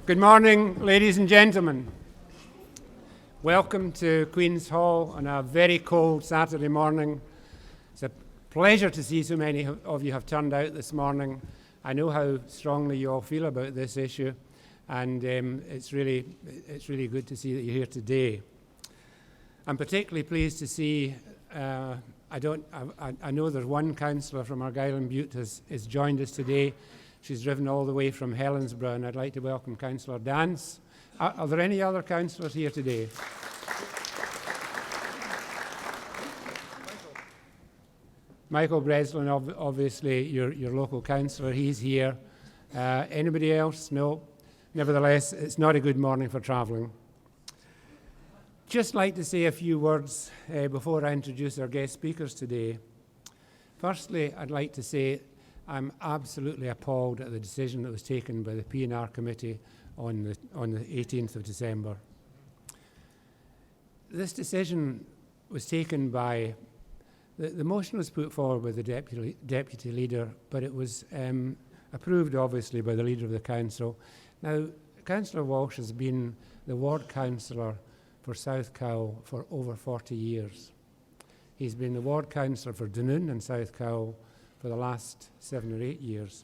Good morning, ladies and gentlemen. Welcome to Queen's Hall on a very cold Saturday morning. It's a pleasure to see so many of you have turned out this morning. I know how strongly you all feel about this issue, and it's really good to see that you're here today. I'm particularly pleased to see, I know there's one councillor from Argyll and Bute has joined us today. She's driven all the way from Helensburgh, and I'd like to welcome Councillor Dance. Are there any other councillors here today? Michael Breslin, obviously your local councillor, he's here. Anybody else? No. Nevertheless, it's not a good morning for travelling. Just like to say a few words before I introduce our guest speakers today. Firstly, I'd like to say I'm absolutely appalled at the decision that was taken by the P&R committee on the 18th of December. This decision was taken by, the motion was put forward by the deputy leader, but it was approved obviously by the leader of the council. Now, Councillor Walsh has been the ward councillor for South Cowal for over 40 years. He's been the ward councillor for Dunoon and South Cowal for the last 7 or 8 years.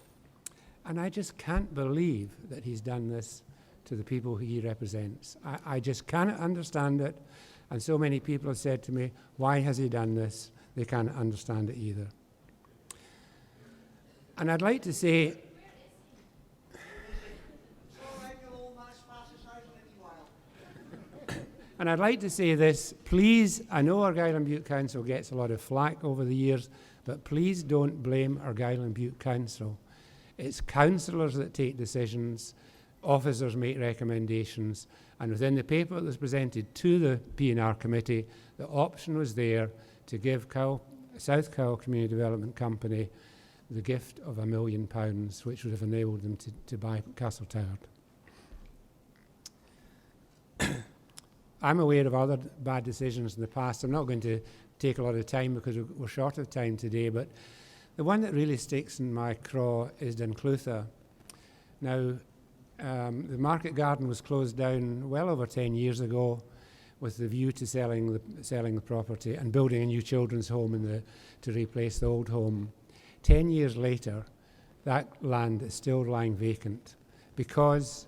And I just can't believe that he's done this to the people he represents. I just cannot understand it. And so many people have said to me, why has he done this? They can't understand it either. And I'd like to say, and I'd like to say this, please, I know Argyll and Bute Council gets a lot of flack over the years, but please don't blame Argyll and Bute Council. It's councillors that take decisions, officers make recommendations, and within the paper that was presented to the P&R committee, the option was there to give South Cowal Community Development Company the gift of £1 million, which would have enabled them to buy Castletower. I'm aware of other bad decisions in the past. I'm not going to take a lot of time because we're short of time today, but the one that really sticks in my craw is Dunclutha. Now, the market garden was closed down well over 10 years ago with the view to selling the property and building a new children's home to replace the old home. 10 years later, that land is still lying vacant because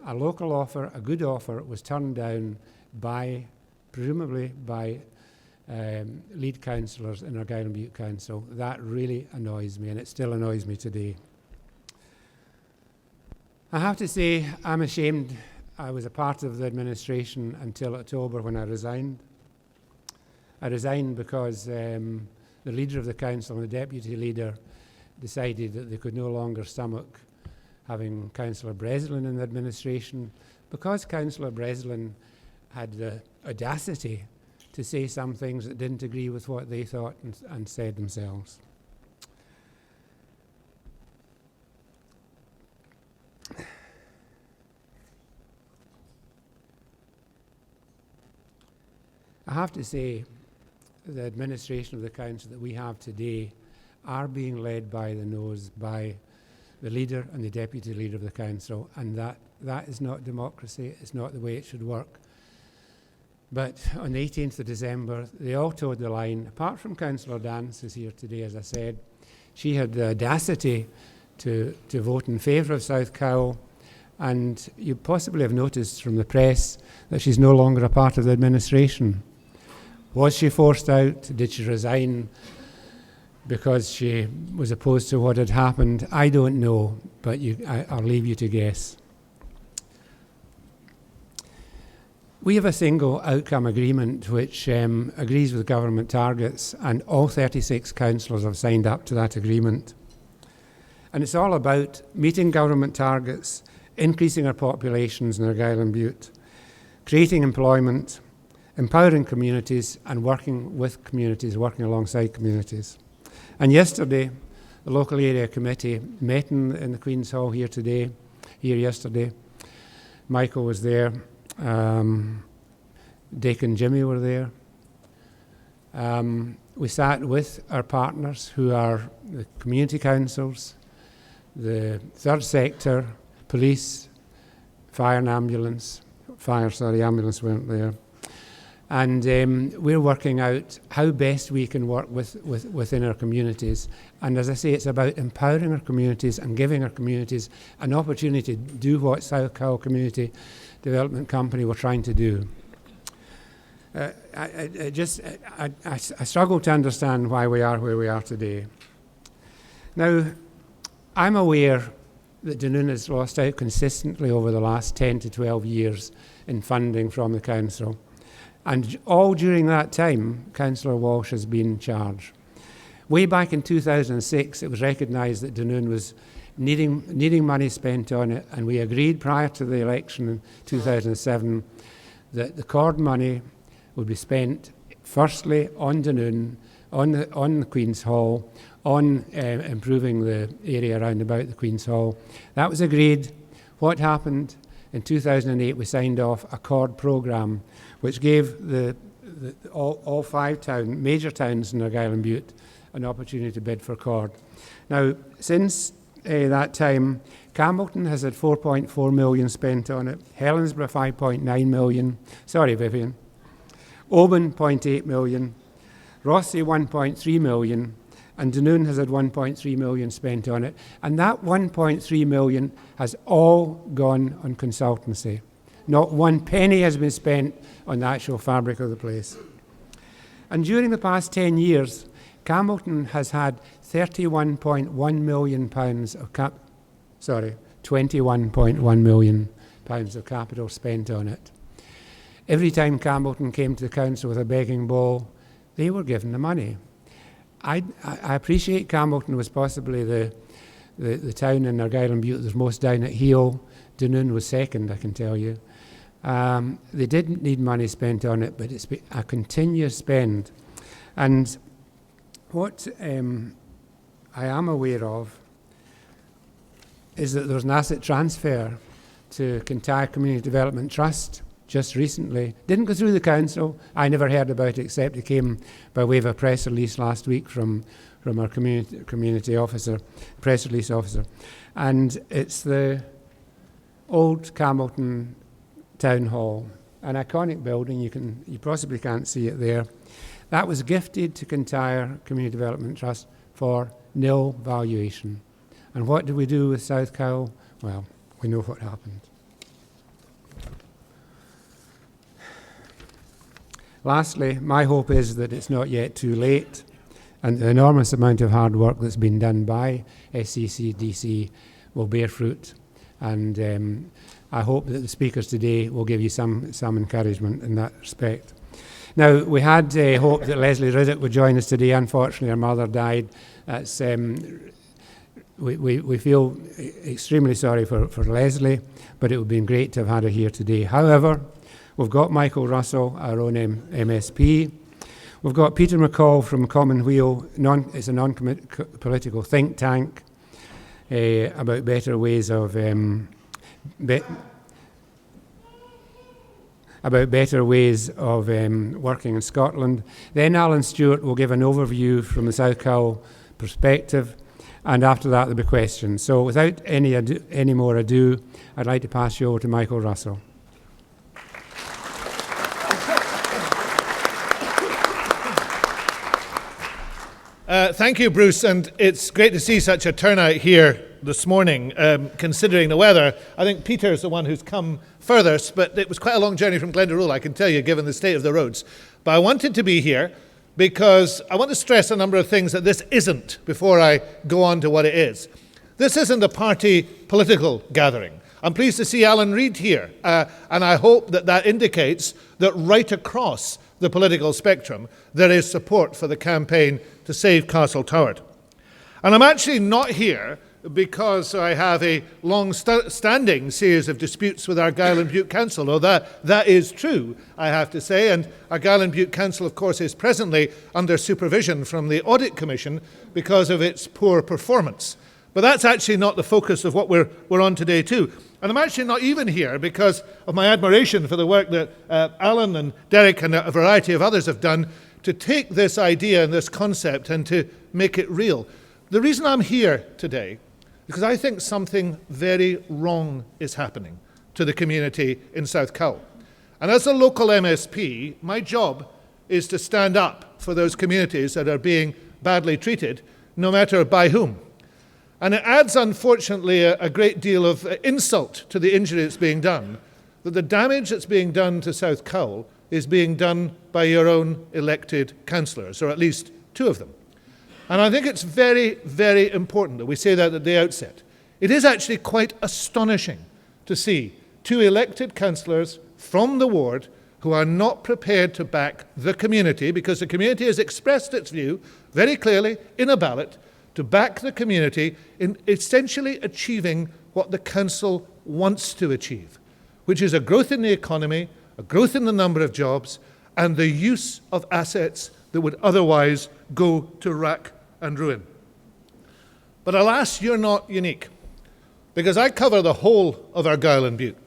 a local offer, a good offer, was turned down presumably by lead councillors in Argyll and Bute Council. That really annoys me, and it still annoys me today. I have to say, I'm ashamed I was a part of the administration until October when I resigned. I resigned because the leader of the council and the deputy leader decided that they could no longer stomach having Councillor Breslin in the administration, because Councillor Breslin had the audacity to say some things that didn't agree with what they thought and said themselves. I have to say, the administration of the council that we have today are being led by the nose by the leader and the deputy leader of the council, and that is not democracy. It's not the way it should work. But on the 18th of December, they all toed the line. Apart from Councillor Dance, who's here today, as I said, she had the audacity to vote in favour of South Cowal. And you possibly have noticed from the press that she's no longer a part of the administration. Was she forced out? Did she resign because she was opposed to what had happened? I don't know, but I'll leave you to guess. We have a single outcome agreement which agrees with government targets, and all 36 councillors have signed up to that agreement. And it's all about meeting government targets, increasing our populations in Argyll and Bute, creating employment, empowering communities, and working with communities, working alongside communities. And yesterday, the local area committee met in the Queen's Hall here yesterday. Michael was there. Dick and Jimmy were there. We sat with our partners who are the community councils, the third sector, police, fire and ambulance. Ambulance weren't there. And we're working out how best we can work within our communities. And as I say, it's about empowering our communities and giving our communities an opportunity to do what South Cowal Community Development Company were trying to do. I struggle to understand why we are where we are today. Now, I'm aware that Dunoon has lost out consistently over the last 10 to 12 years in funding from the council. And all during that time, Councillor Walsh has been in charge. Way back in 2006, it was recognised that Dunoon was needing money spent on it, and we agreed prior to the election in 2007 that the CORD money would be spent firstly on Dunoon, on the Queen's Hall, on improving the area around about the Queen's Hall. That was agreed. What happened? In 2008, we signed off a CORD programme which gave all 5 major towns in Argyll and Bute an opportunity to bid for CORD. Now, since that time, Campbellton has had 4.4 million spent on it, Helensburgh 5.9 million, sorry Vivian, Oban 0.8 million, Rossi 1.3 million, and Dunoon has had 1.3 million spent on it. And that 1.3 million has all gone on consultancy. Not one penny has been spent on the actual fabric of the place. And during the past 10 years, Campbellton has had 31.1 million pounds of 21.1 million pounds of capital spent on it. Every time Campbellton came to the council with a begging bowl, they were given the money. I appreciate Campbellton was possibly the town in Argyll and Bute that was most down at heel. Dunoon was second, I can tell you. They didn't need money spent on it, but it's a continuous spend. And what I am aware of is that there was an asset transfer to Kintyre Community Development Trust just recently. Didn't go through the council. I never heard about it, except it came by way of a press release last week from our community officer, press release officer. And it's the old Campbellton Town Hall, an iconic building. You possibly can't see it there. That was gifted to Kintyre Community Development Trust for nil valuation. And what did we do with South Cowal? Well, we know what happened. Lastly, my hope is that it's not yet too late, and the enormous amount of hard work that's been done by SCCDC will bear fruit. And I hope that the speakers today will give you some encouragement in that respect. Now, we had hoped that Leslie Riddick would join us today. Unfortunately, her mother died. That's, we feel extremely sorry for Leslie, but it would have been great to have had her here today. However, we've got Michael Russell, our own MSP. We've got Peter McCall from Commonweal. It's a non-political think tank about better ways of working in Scotland. Then Alan Stewart will give an overview from the South Cowal perspective, and after that there'll be questions. So without any more ado, I'd like to pass you over to Michael Russell. Thank you, Bruce, and it's great to see such a turnout here this morning, considering the weather. I think Peter's the one who's come furthest, but it was quite a long journey from Glendaruel, I can tell you, given the state of the roads. But I wanted to be here because I want to stress a number of things that this isn't before I go on to what it is. This isn't a party political gathering. I'm pleased to see Alan Reid here, and I hope that that indicates that right across the political spectrum, there is support for the campaign to save Castle Toward. And I'm actually not here because I have a long-standing series of disputes with Argyll and Bute Council, although that is true, I have to say, and Argyll and Bute Council, of course, is presently under supervision from the Audit Commission because of its poor performance. But that's actually not the focus of what we're on today, too. And I'm actually not even here because of my admiration for the work that Alan and Derek and a variety of others have done to take this idea and this concept and to make it real. The reason I'm here today because I think something very wrong is happening to the community in South Cowal. And as a local MSP, my job is to stand up for those communities that are being badly treated, no matter by whom. And it adds, unfortunately, a great deal of insult to the injury that's being done, that the damage that's being done to South Cowal is being done by your own elected councillors, or at least two of them. And I think it's very, very important that we say that at the outset. It is actually quite astonishing to see two elected councillors from the ward who are not prepared to back the community, because the community has expressed its view very clearly in a ballot to back the community in essentially achieving what the council wants to achieve, which is a growth in the economy, a growth in the number of jobs, and the use of assets that would otherwise go to rack and ruin. But alas, you're not unique, because I cover the whole of Argyll and Bute.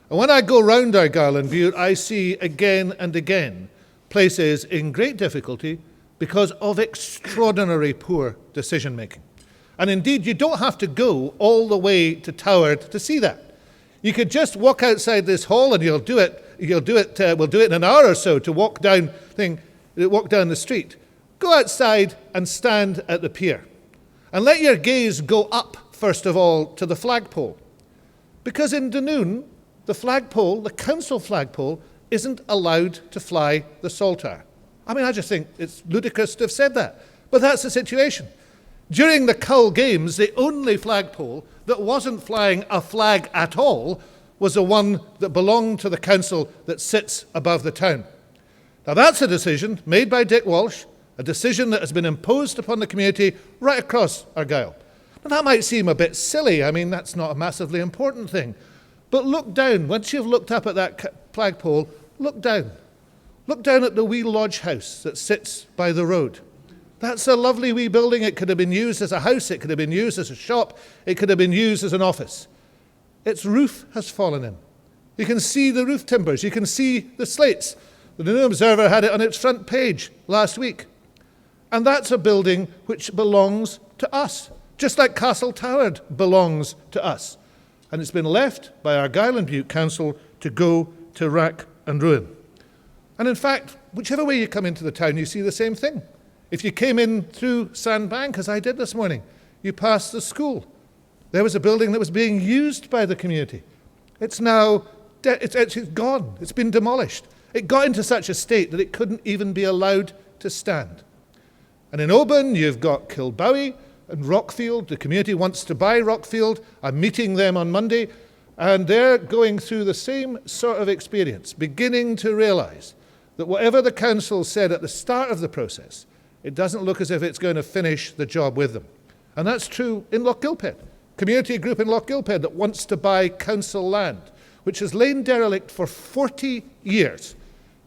And when I go round Argyll and Bute, I see again and again places in great difficulty because of extraordinary poor decision making. And indeed, you don't have to go all the way to Toward to see that. You could just walk outside this hall, and we'll do it in an hour or so to walk down the street. Go outside and stand at the pier. And let your gaze go up, first of all, to the flagpole. Because in Dunoon, the flagpole, the council flagpole, isn't allowed to fly the Saltire. I mean, I just think it's ludicrous to have said that. But that's the situation. During the Cowal Games, the only flagpole that wasn't flying a flag at all was the one that belonged to the council that sits above the town. Now, that's a decision made by Dick Walsh, a decision that has been imposed upon the community right across Argyll. Now, that might seem a bit silly. I mean, that's not a massively important thing. But look down. Once you've looked up at that flagpole, look down. Look down at the wee lodge house that sits by the road. That's a lovely wee building. It could have been used as a house. It could have been used as a shop. It could have been used as an office. Its roof has fallen in. You can see the roof timbers. You can see the slates. The New Observer had it on its front page last week. And that's a building which belongs to us, just like Castle Toward belongs to us. And it's been left by Argyll and Bute Council to go to rack and ruin. And in fact, whichever way you come into the town, you see the same thing. If you came in through Sandbank, as I did this morning, you passed the school. There was a building that was being used by the community. It's now it's gone. It's been demolished. It got into such a state that it couldn't even be allowed to stand. And in Oban, you've got Kilbowie and Rockfield. The community wants to buy Rockfield. I'm meeting them on Monday, and they're going through the same sort of experience, beginning to realise that whatever the council said at the start of the process, it doesn't look as if it's going to finish the job with them. And that's true in Lochgilphead. Community group in Lochgilphead that wants to buy council land, which has lain derelict for 40 years,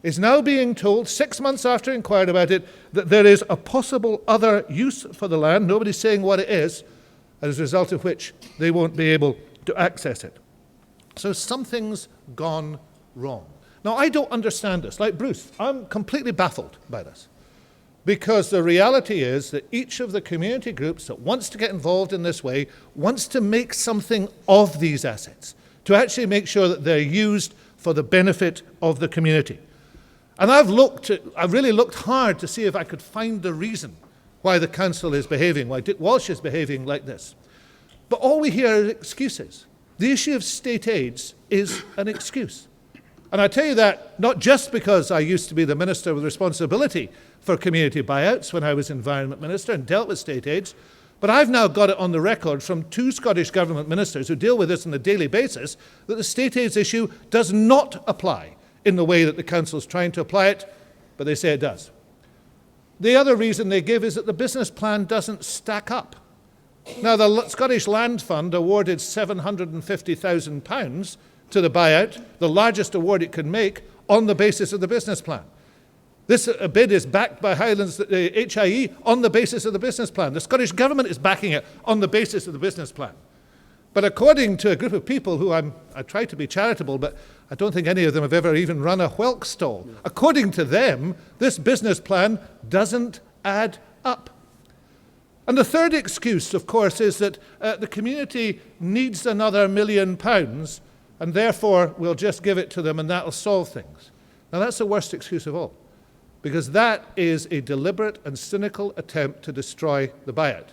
is now being told, 6 months after inquired about it, that there is a possible other use for the land. Nobody's saying what it is, as a result of which they won't be able to access it. So something's gone wrong. Now, I don't understand this. Like Bruce, I'm completely baffled by this. Because the reality is that each of the community groups that wants to get involved in this way wants to make something of these assets, to actually make sure that they're used for the benefit of the community. And I've really looked hard to see if I could find the reason why the council is behaving, why Dick Walsh is behaving like this. But all we hear are excuses. The issue of state aids is an excuse. And I tell you that not just because I used to be the minister with responsibility for community buyouts when I was Environment Minister and dealt with state aids, but I've now got it on the record from 2 Scottish Government ministers who deal with this on a daily basis that the state aids issue does not apply in the way that the council is trying to apply it, but they say it does. The other reason they give is that the business plan doesn't stack up. Now, the Scottish Land Fund awarded £750,000 to the buyout, the largest award it could make, on the basis of the business plan. This bid is backed by Highlands HIE on the basis of the business plan. The Scottish Government is backing it on the basis of the business plan. But according to a group of people who I try to be charitable, but I don't think any of them have ever even run a whelk stall. According to them, this business plan doesn't add up. And the third excuse, of course, is that the community needs another £1 million, and therefore we'll just give it to them and that'll solve things. Now that's the worst excuse of all, because that is a deliberate and cynical attempt to destroy the buyout.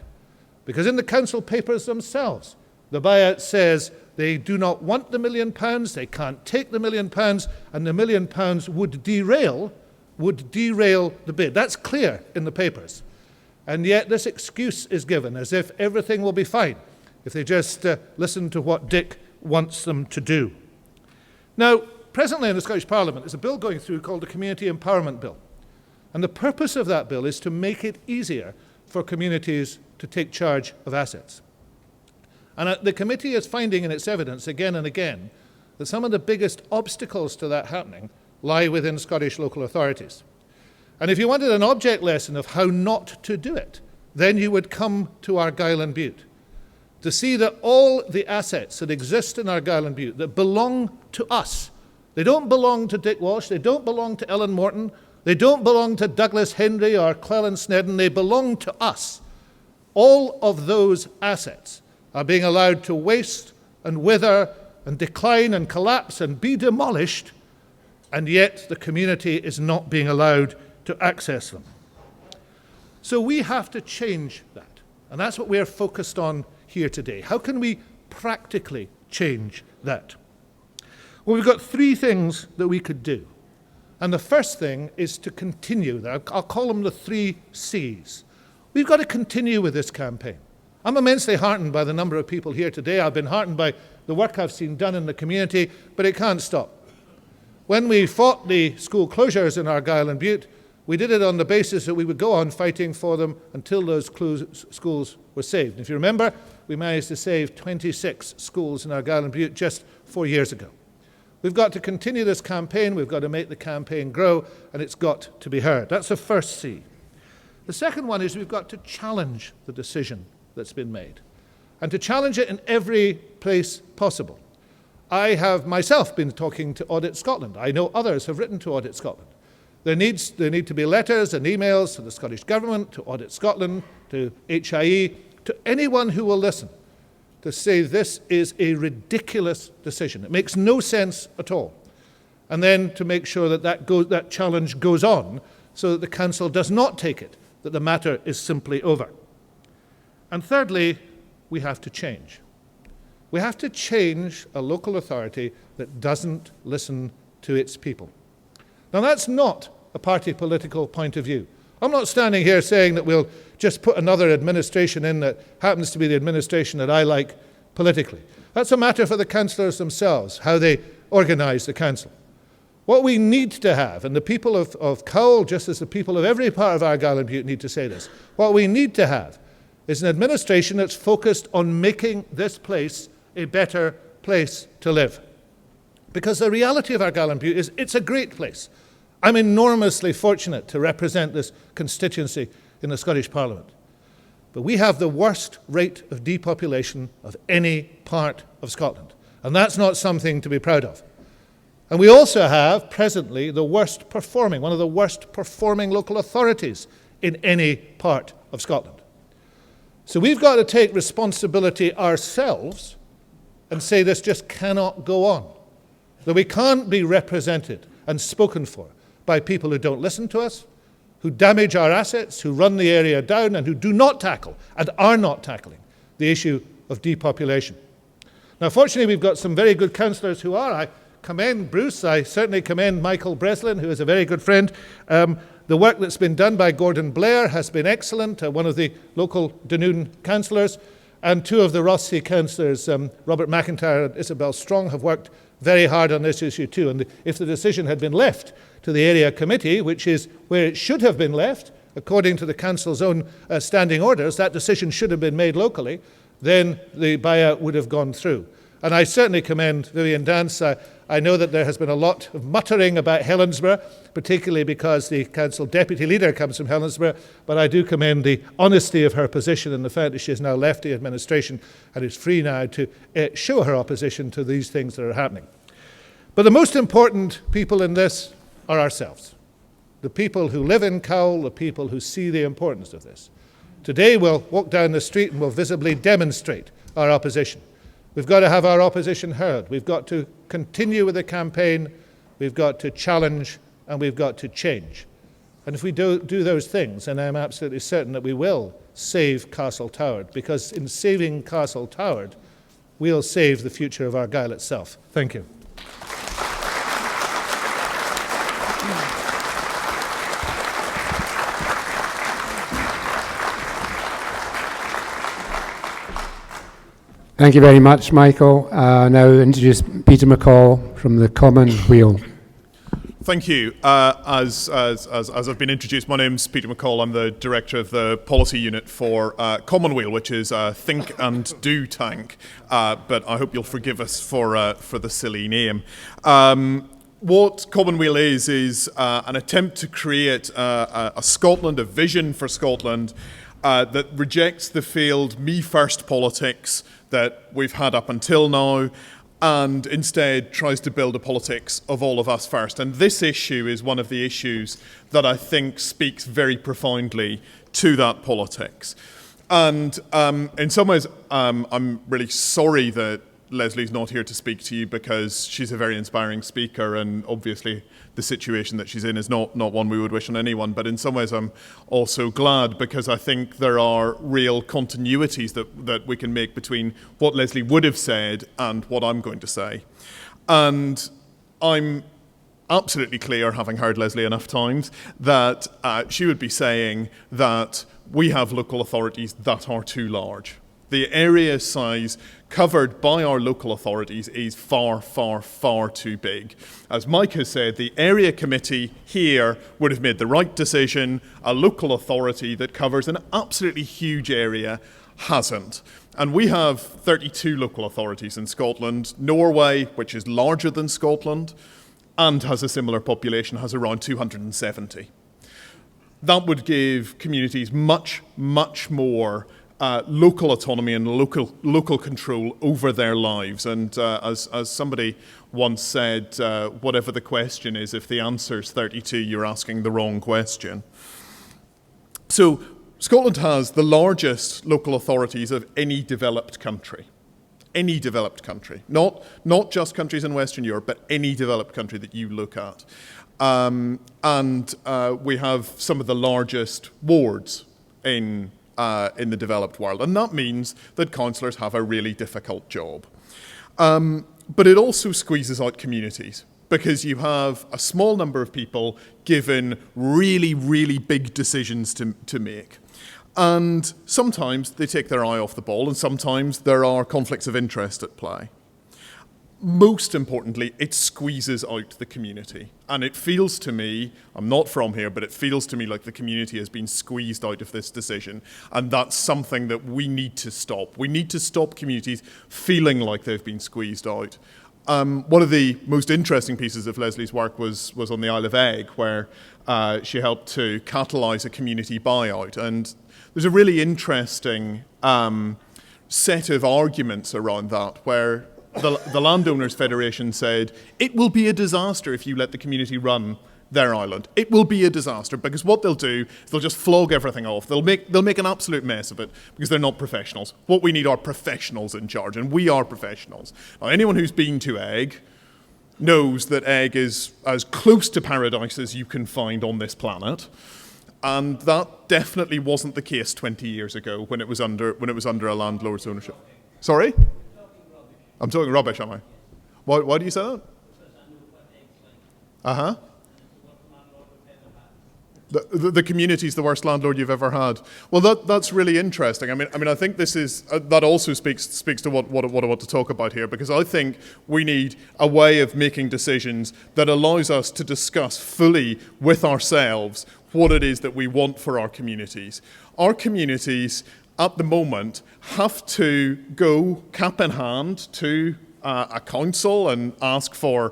Because in the council papers themselves, the buyout says they do not want the £1 million, they can't take the £1 million, and the £1 million would derail the bid. That's clear in the papers. And yet this excuse is given as if everything will be fine if they just listen to what Dick wants them to do. Now, presently in the Scottish Parliament is a bill going through called the Community Empowerment Bill. And the purpose of that bill is to make it easier for communities to take charge of assets. And the committee is finding in its evidence again and again that some of the biggest obstacles to that happening lie within Scottish local authorities. And if you wanted an object lesson of how not to do it, then you would come to Argyll and Bute to see that all the assets that exist in Argyll and Bute that belong to us, they don't belong to Dick Walsh, they don't belong to Ellen Morton, they don't belong to Douglas Henry or Cleland Snedden, they belong to us. All of those assets are being allowed to waste and wither and decline and collapse and be demolished, and yet the community is not being allowed to access them. So we have to change that, and that's what we're focused on here today. How can we practically change that? Well, we've got three things that we could do. And the first thing is to continue. I'll call them the 3 C's. We've got to continue with this campaign. I'm immensely heartened by the number of people here today. I've been heartened by the work I've seen done in the community, but it can't stop. When we fought the school closures in Argyll and Bute, we did it on the basis that we would go on fighting for them until those schools were saved. If you remember, we managed to save 26 schools in Argyll and Bute just 4 years ago. We've got to continue this campaign, we've got to make the campaign grow, and it's got to be heard. That's the first C. The second one is we've got to challenge the decision that's been made, and to challenge it in every place possible. I have myself been talking to Audit Scotland. I know others have written to Audit Scotland. There need to be letters and emails to the Scottish Government, to Audit Scotland, to HIE, to anyone who will listen, to say this is a ridiculous decision. It makes no sense at all. And then to make sure that challenge goes on so that the Council does not take it, that the matter is simply over. And thirdly, we have to change. We have to change a local authority that doesn't listen to its people. Now, that's not a party political point of view. I'm not standing here saying that we'll just put another administration in that happens to be the administration that I like politically. That's a matter for the councillors themselves, how they organise the council. What we need to have, and the people of Cowal, just as the people of every part of Argyll and Bute need to say this, what we need to have is an administration that's focused on making this place a better place to live. Because the reality of Argyll and Bute is it's a great place. I'm enormously fortunate to represent this constituency in the Scottish Parliament. But we have the worst rate of depopulation of any part of Scotland. And that's not something to be proud of. And we also have, presently, one of the worst performing local authorities in any part of Scotland. So we've got to take responsibility ourselves and say this just cannot go on. That we can't be represented and spoken for by people who don't listen to us, who damage our assets, who run the area down, and who do not tackle and are not tackling the issue of depopulation. Now, fortunately, we've got some very good councillors who are. I commend Bruce. I certainly commend Michael Breslin, who is a very good friend. The work that's been done by Gordon Blair has been excellent, one of the local Dunoon councillors, and 2 of the Ross Sea councillors, Robert McIntyre and Isabel Strong, have worked very hard on this issue too. And if the decision had been left to the area committee, which is where it should have been left, according to the council's own standing orders, that decision should have been made locally, then the buyout would have gone through. And I certainly commend Vivian Dance. I know that there has been a lot of muttering about Helensburgh, particularly because the council deputy leader comes from Helensburgh, but I do commend the honesty of her position and the fact that she has now left the administration and is free now to show her opposition to these things that are happening. But the most important people in this are ourselves, the people who live in Cowal, the people who see the importance of this. Today we'll walk down the street and we'll visibly demonstrate our opposition. We've got to have our opposition heard. We've got to continue with the campaign. We've got to challenge and we've got to change. And if we do those things, then I'm absolutely certain that we will save Castle Toward, because in saving Castle Toward, we'll save the future of Argyll itself. Thank you. Thank you very much, Michael. Now introduce Peter McCall from the Commonweal. Thank you. As I've been introduced, my name's Peter McCall. I'm the director of the policy unit for Commonweal, which is a think and do tank. But I hope you'll forgive us for the silly name. What Commonweal is an attempt to create a Scotland, a vision for Scotland that rejects the failed me-first politics that we've had up until now, and instead tries to build a politics of all of us first. And this issue is one of the issues that I think speaks very profoundly to that politics. And in some ways, I'm really sorry that Leslie's not here to speak to you, because she's a very inspiring speaker, and obviously the situation that she's in is not one we would wish on anyone. But in some ways I'm also glad, because I think there are real continuities that we can make between what Leslie would have said and what I'm going to say. And I'm absolutely clear, having heard Leslie enough times, that she would be saying that we have local authorities that are too large. The area size covered by our local authorities is far, far, far too big. As Mike has said, the area committee here would have made the right decision. A local authority that covers an absolutely huge area hasn't. And we have 32 local authorities in Scotland. Norway, which is larger than Scotland and has a similar population, has around 270. That would give communities much, much more local autonomy and local control over their lives. And as somebody once said, whatever the question is, if the answer is 32, you're asking the wrong question. So Scotland has the largest local authorities of any developed country. Any developed country. Not just countries in Western Europe, but any developed country that you look at. And we have some of the largest wards in the developed world. And that means that councillors have a really difficult job. But it also squeezes out communities, because you have a small number of people given really, really big decisions to make. And sometimes they take their eye off the ball, and sometimes there are conflicts of interest at play. Most importantly, it squeezes out the community. And it feels to me, I'm not from here, but it feels to me like the community has been squeezed out of this decision. And that's something that we need to stop. We need to stop communities feeling like they've been squeezed out. One of the most interesting pieces of Leslie's work was on the Isle of Eigg, where she helped to catalyse a community buyout. And there's a really interesting set of arguments around that, where the Landowners Federation said, it will be a disaster if you let the community run their island. It will be a disaster, because what they'll do is they'll just flog everything off. They'll make an absolute mess of it, because they're not professionals. What we need are professionals in charge, and we are professionals. Now, anyone who's been to Eigg knows that Eigg is as close to paradise as you can find on this planet. And that definitely wasn't the case 20 years ago when it was under a landlord's ownership. Sorry? I'm talking rubbish, am I? Why do you say that? Uh-huh. The community's the worst landlord you've ever had. Well, that's really interesting. I mean, I think this is that also speaks to what I want to talk about here, because I think we need a way of making decisions that allows us to discuss fully with ourselves what it is that we want for our communities. Our communities, at the moment, have to go cap in hand to a council and ask for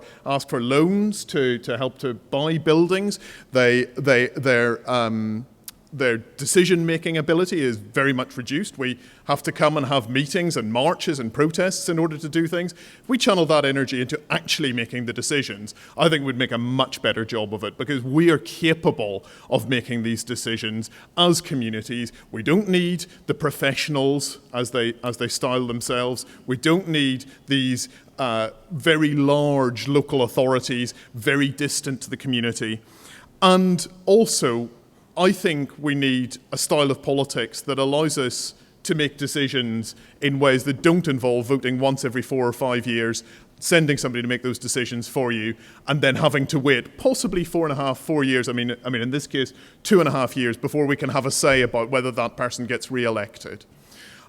loans to help to buy buildings. They're their decision-making ability is very much reduced. We have to come and have meetings and marches and protests in order to do things. If we channel that energy into actually making the decisions, I think we'd make a much better job of it, because we are capable of making these decisions as communities. We don't need the professionals, as they style themselves. We don't need these very large local authorities, very distant to the community. And also, I think we need a style of politics that allows us to make decisions in ways that don't involve voting once every 4 or 5 years, sending somebody to make those decisions for you, and then having to wait possibly 4 years. I mean, in this case, 2.5 years before we can have a say about whether that person gets re-elected,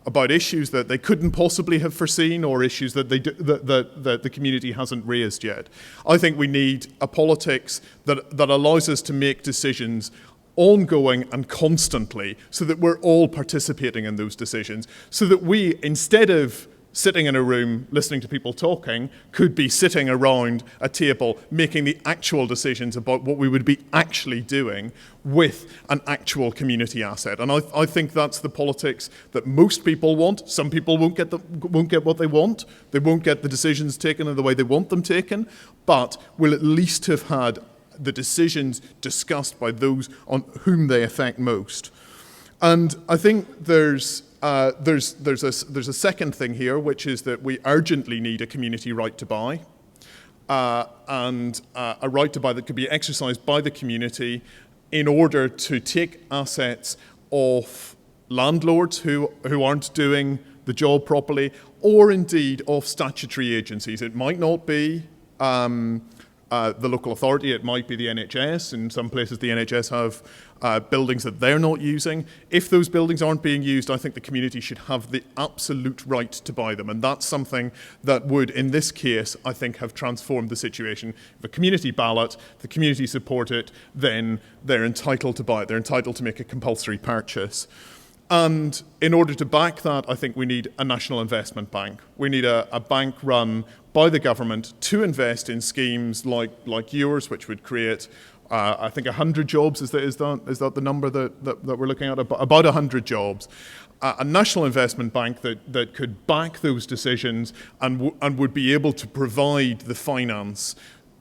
about issues that they couldn't possibly have foreseen, or issues that that the community hasn't raised yet. I think we need a politics that allows us to make decisions ongoing and constantly, so that we're all participating in those decisions, so that we, instead of sitting in a room listening to people talking, could be sitting around a table making the actual decisions about what we would be actually doing with an actual community asset. And I think that's the politics that most people want. Some people won't get what they want. They won't get the decisions taken in the way they want them taken, but we'll at least have had the decisions discussed by those on whom they affect most. And I think there's a second thing here, which is that we urgently need a community right to buy, and a right to buy that could be exercised by the community in order to take assets off landlords who aren't doing the job properly, or indeed off statutory agencies. It might not be the local authority, it might be the NHS. In some places the NHS have buildings that they're not using. If those buildings aren't being used, I think the community should have the absolute right to buy them. And that's something that would, in this case, I think have transformed the situation. If a community ballot, the community support it, then they're entitled to buy it. They're entitled to make a compulsory purchase. And in order to back that, I think we need a national investment bank. We need a bank run by the government to invest in schemes like yours, which would create, I think, 100 jobs. Is that the number that we're looking at? About 100 jobs. A national investment bank that could back those decisions and would be able to provide the finance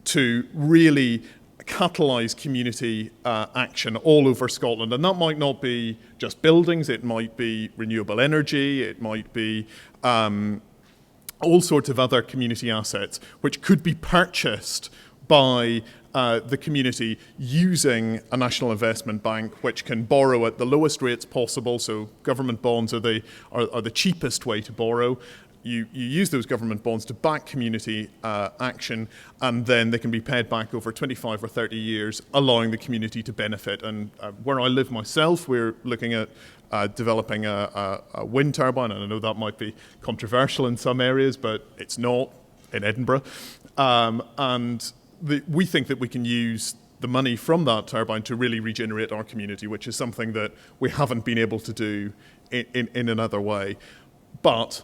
to really catalyse community action all over Scotland. And that might not be just buildings, it might be renewable energy, it might be all sorts of other community assets which could be purchased by the community using a national investment bank, which can borrow at the lowest rates possible. So government bonds are the cheapest way to borrow. You use those government bonds to back community action, and then they can be paid back over 25 or 30 years, allowing the community to benefit. And where I live myself, we're looking at developing a wind turbine, and I know that might be controversial in some areas, but it's not in Edinburgh. We think that we can use the money from that turbine to really regenerate our community, which is something that we haven't been able to do in another way. But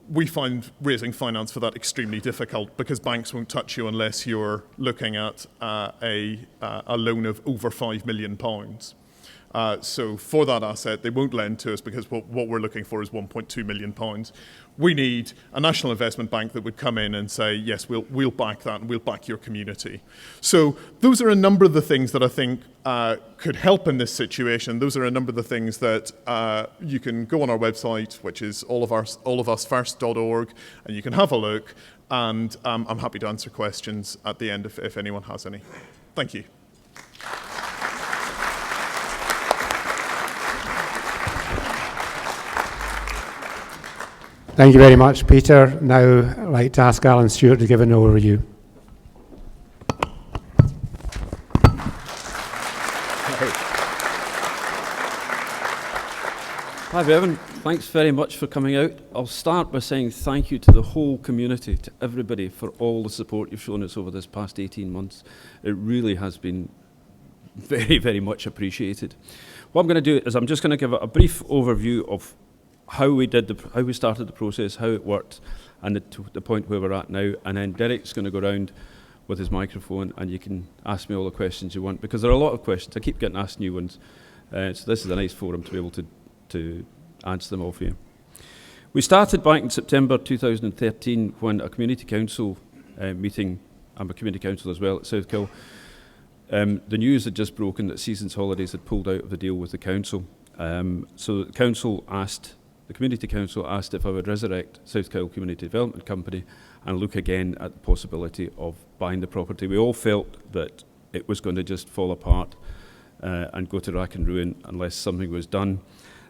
we find raising finance for that extremely difficult, because banks won't touch you unless you're looking at a loan of over £5 million. So for that asset, they won't lend to us, because what we're looking for is £1.2 million. We need a national investment bank that would come in and say, yes, we'll back that, and we'll back your community. So those are a number of the things that I think could help in this situation. Those are a number of the things that you can go on our website, which is allofusfirst.org, and you can have a look. And I'm happy to answer questions at the end if anyone has any. Thank you. Thank you very much, Peter. Now I'd like to ask Alan Stewart to give an overview. Hi, Bevan. Thanks very much for coming out. I'll start by saying thank you to the whole community, to everybody, for all the support you've shown us over this past 18 months. It really has been very, very much appreciated. What I'm going to do is I'm just going to give a brief overview of how we started the process, how it worked, and the point where we're at now. And then Derek's going to go around with his microphone, and you can ask me all the questions you want, because there are a lot of questions. I keep getting asked new ones, So this is a nice forum to be able to answer them all for you. We started back in September 2013 when a community council meeting, I'm a community council as well at Southkill, the news had just broken that Seasons Holidays had pulled out of the deal with the council. So the community council asked if I would resurrect Southkill Community Development Company and look again at the possibility of buying the property. We all felt that it was going to just fall apart and go to rack and ruin unless something was done.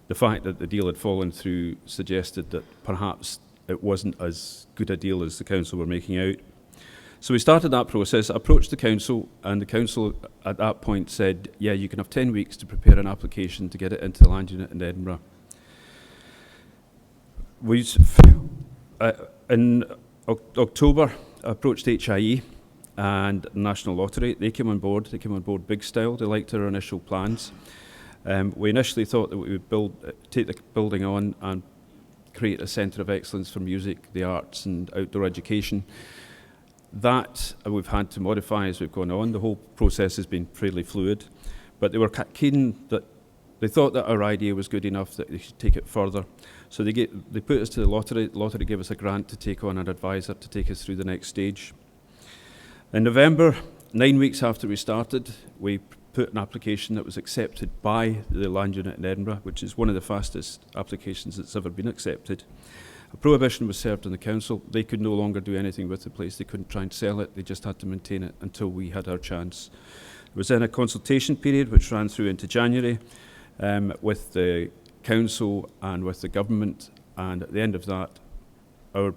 The fact that the deal had fallen through suggested that perhaps it wasn't as good a deal as the council were making out. So we started that process, approached the council, and the council at that point said, yeah, you can have 10 weeks to prepare an application to get it into the land unit in Edinburgh. In October, I approached HIE and National Lottery. They came on board big style. They liked our initial plans. We initially thought that we would take the building on and create a centre of excellence for music, the arts and outdoor education. That we've had to modify as we've gone on. The whole process has been fairly fluid, but they were keen that they thought that our idea was good enough that they should take it further. So they put us to the lottery. The lottery gave us a grant to take on an advisor to take us through the next stage. In November, 9 weeks after we started, we put an application that was accepted by the land unit in Edinburgh, which is one of the fastest applications that's ever been accepted. A prohibition was served on the council. They could no longer do anything with the place. They couldn't try and sell it. They just had to maintain it until we had our chance. There was then a consultation period which ran through into January with the council and with the government, and at the end of that our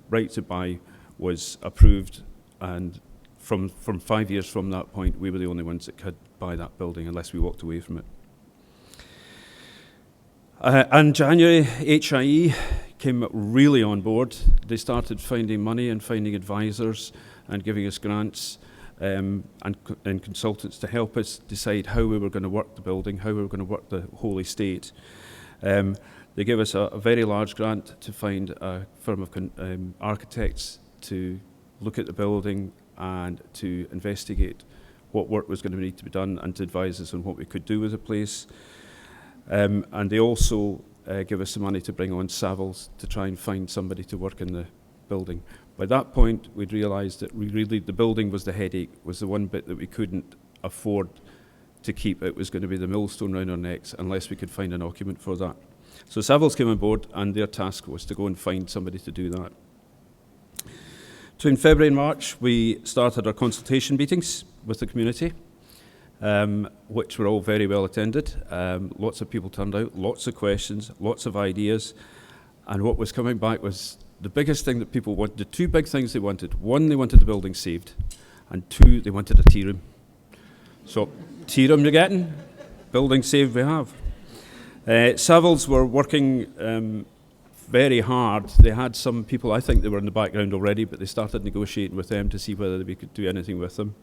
right to buy was approved, and from 5 years from that point we were the only ones that could buy that building unless we walked away from it. In January, HIE came really on board. They started finding money and finding advisors and giving us grants and consultants to help us decide how we were going to work the building, how we were going to work the whole estate. They gave us a very large grant to find a firm of architects to look at the building and to investigate what work was going to need to be done and to advise us on what we could do with the place. And they also give us some money to bring on Savills to try and find somebody to work in the building. By that point, we'd realised that the building was the headache, was the one bit that we couldn't afford to keep. It was going to be the millstone round our necks unless we could find an occupant for that. So Savills came on board, and their task was to go and find somebody to do that. Between February and March, we started our consultation meetings with the community, which were all very well attended. Lots of people turned out, lots of questions, lots of ideas, and what was coming back was the biggest thing that people wanted, the two big things they wanted. One, they wanted the building saved, and two, they wanted a tea room. So, tea room you're getting, building saved we have. Savills were working very hard. They had some people, I think they were in the background already, but they started negotiating with them to see whether we could do anything with them.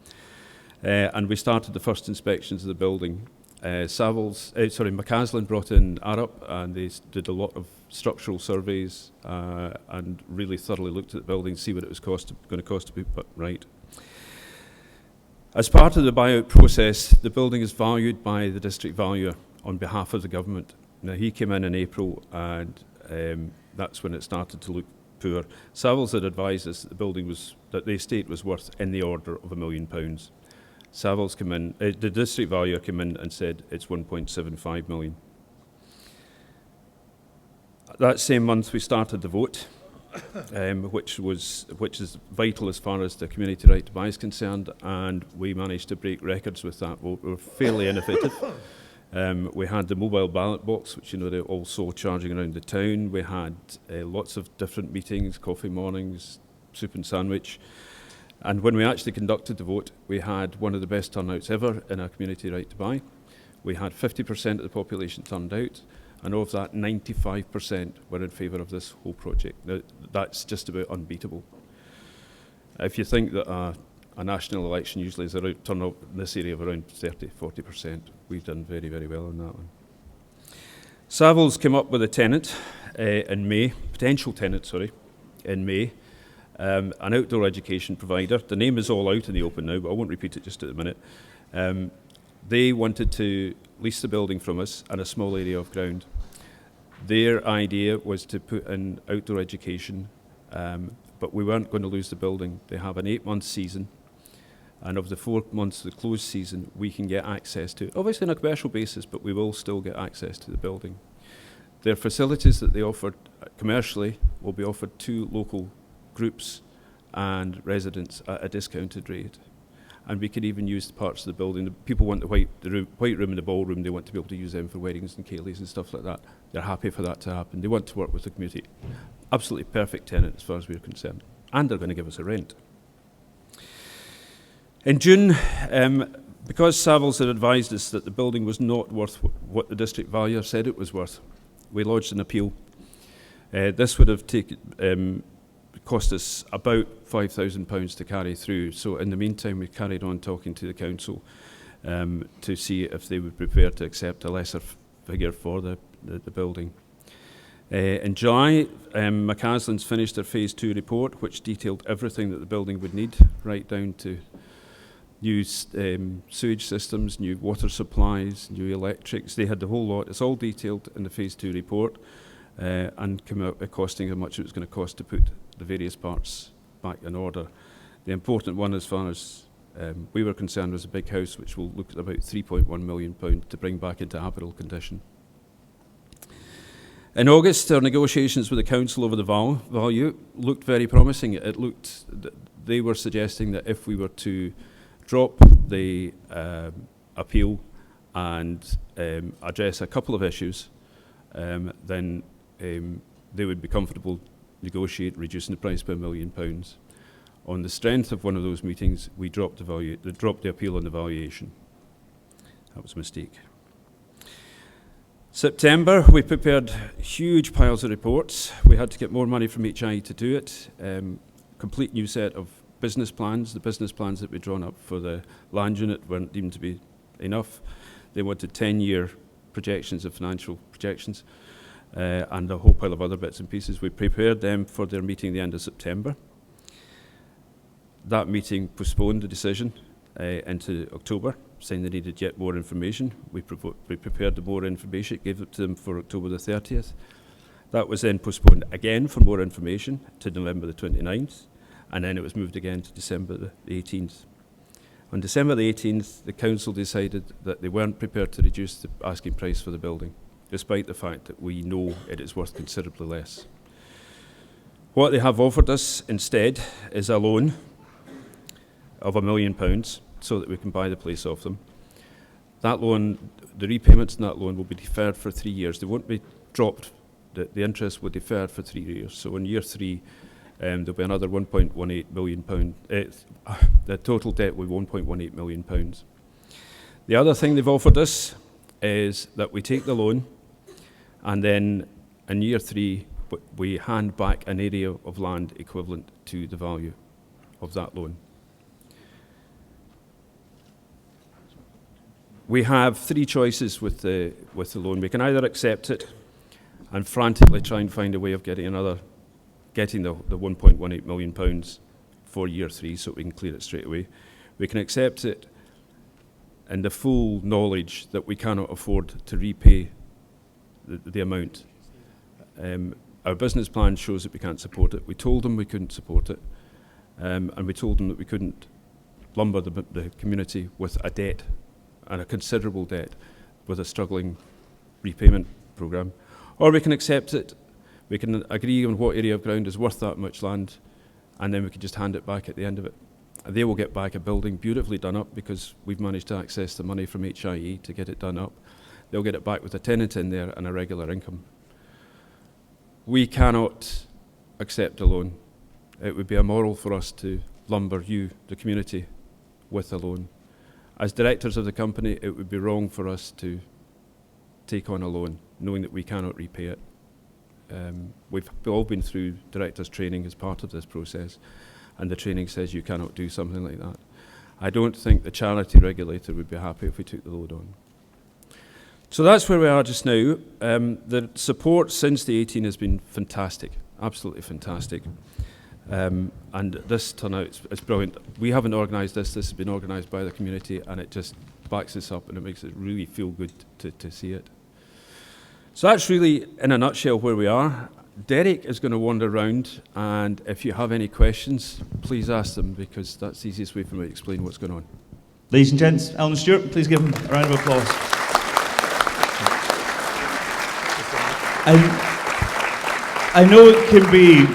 And we started the first inspections of the building. McCaslin brought in Arup, and they did a lot of structural surveys and really thoroughly looked at the building to see what it was going to cost to be put right. As part of the buyout process, the building is valued by the district valuer on behalf of the government. Now, he came in April, and that's when it started to look poor. Savills had advised us that the estate was worth in the order of £1 million. Savills came in, the district valuer came in and said it's 1.75 million. That same month we started the vote, which is vital as far as the community right to buy is concerned, and we managed to break records with that vote. We were fairly innovative. We had the mobile ballot box, which they're also charging around the town. We had lots of different meetings, coffee mornings, soup and sandwich. And when we actually conducted the vote, we had one of the best turnouts ever in our community right to buy. We had 50% of the population turned out, and of that, 95% were in favour of this whole project. Now, that's just about unbeatable. If you think that a national election usually is a turnout in this area of around 30-40%, we've done very, very well on that one. Savills came up with a tenant in May, in May. An outdoor education provider. The name is all out in the open now, but I won't repeat it just at the minute. They wanted to leased the building from us and a small area of ground. Their idea was to put in outdoor education, but we weren't going to lose the building. They have an 8-month season, and of the 4 months of the closed season, we can get access to it. Obviously on a commercial basis, but we will still get access to the building. Their facilities that they offered commercially will be offered to local groups and residents at a discounted rate. And we could even use the parts of the building. The people want the white room and the ballroom. They want to be able to use them for weddings and ceilidhs and stuff like that. They're happy for that to happen. They want to work with the community. Absolutely perfect tenant as far as we're concerned. And they're going to give us a rent. In June, because Savills had advised us that the building was not worth what the district valuer said it was worth, we lodged an appeal. This would have cost us about £5,000 to carry through. So in the meantime, we carried on talking to the council to see if they would be prepared to accept a lesser figure for the building. In July, McCaslin's finished their Phase 2 report, which detailed everything that the building would need, right down to new sewage systems, new water supplies, new electrics. They had the whole lot. It's all detailed in the Phase 2 report and came out costing how much it was going to cost to put the various parts back in order. The important one, as far as we were concerned, was a big house, which will look at about £3.1 million to bring back into habitable condition. In August, our negotiations with the council over the value looked very promising. They were suggesting that if we were to drop the appeal and address a couple of issues, then they would be comfortable negotiate reducing the price by £1 million. On the strength of one of those meetings, we dropped the appeal on the valuation. That was a mistake. September, we prepared huge piles of reports. We had to get more money from HI to do it. Complete new set of business plans. The business plans that we'd drawn up for the land unit weren't deemed to be enough. They wanted 10-year projections of financial projections and a whole pile of other bits and pieces. We prepared them for their meeting the end of September. That meeting postponed the decision into October, saying they needed yet more information. We prepared the more information, gave it to them for October the 30th. That was then postponed again for more information to November the 29th, and then it was moved again to December the 18th. On December the 18th, the council decided that they weren't prepared to reduce the asking price for the building, despite the fact that we know it is worth considerably less. What they have offered us instead is a loan of £1 million so that we can buy the place off them. That loan, the repayments in that loan will be deferred for 3 years. They won't be dropped. The interest will be deferred for 3 years. So in year 3, there'll be another £1.18 million. The total debt will be £1.18 million. The other thing they've offered us is that we take the loan, and then in year 3, we hand back an area of land equivalent to the value of that loan. We have 3 choices with the loan. We can either accept it and frantically try and find a way of getting the £1.18 million for year 3 so we can clear it straight away. We can accept it in the full knowledge that we cannot afford to repay the amount. Our business plan shows that we can't support it. We told them we couldn't support it, and we told them that we couldn't lumber the community with a debt, and a considerable debt, with a struggling repayment programme. Or we can accept it, we can agree on what area of ground is worth that much land, and then we can just hand it back at the end of it. They will get back a building beautifully done up because we've managed to access the money from HIE to get it done up. They'll get it back with a tenant in there and a regular income. We cannot accept a loan. It would be immoral for us to lumber you, the community, with a loan. As directors of the company, it would be wrong for us to take on a loan, knowing that we cannot repay it. We've all been through directors' training as part of this process, and the training says you cannot do something like that. I don't think the charity regulator would be happy if we took the loan on. So that's where we are just now. The support since the 18 has been fantastic, absolutely fantastic. And this turnout is brilliant. We haven't organised this has been organised by the community, and it just backs this up, and it makes it really feel good to see it. So that's really, in a nutshell, where we are. Derek is going to wander around, and if you have any questions, please ask them, because that's the easiest way for me to explain what's going on. Ladies and gents, Alan Stewart, please give him a round of applause. I know it can be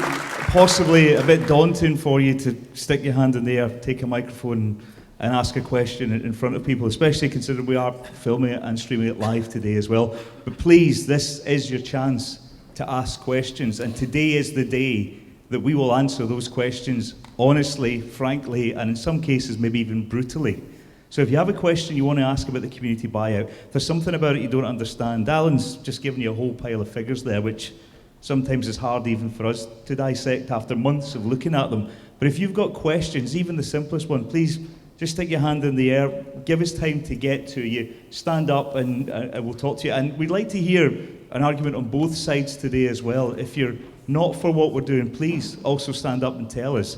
possibly a bit daunting for you to stick your hand in the air, take a microphone and ask a question in front of people, especially considering we are filming it and streaming it live today as well. But please, this is your chance to ask questions, and today is the day that we will answer those questions honestly, frankly, and in some cases maybe even brutally. So if you have a question you want to ask about the community buyout, if there's something about it you don't understand, Alan's just given you a whole pile of figures there, which sometimes is hard even for us to dissect after months of looking at them. But if you've got questions, even the simplest one, please just stick your hand in the air, give us time to get to you, stand up and we'll talk to you. And we'd like to hear an argument on both sides today as well. If you're not for what we're doing, please also stand up and tell us.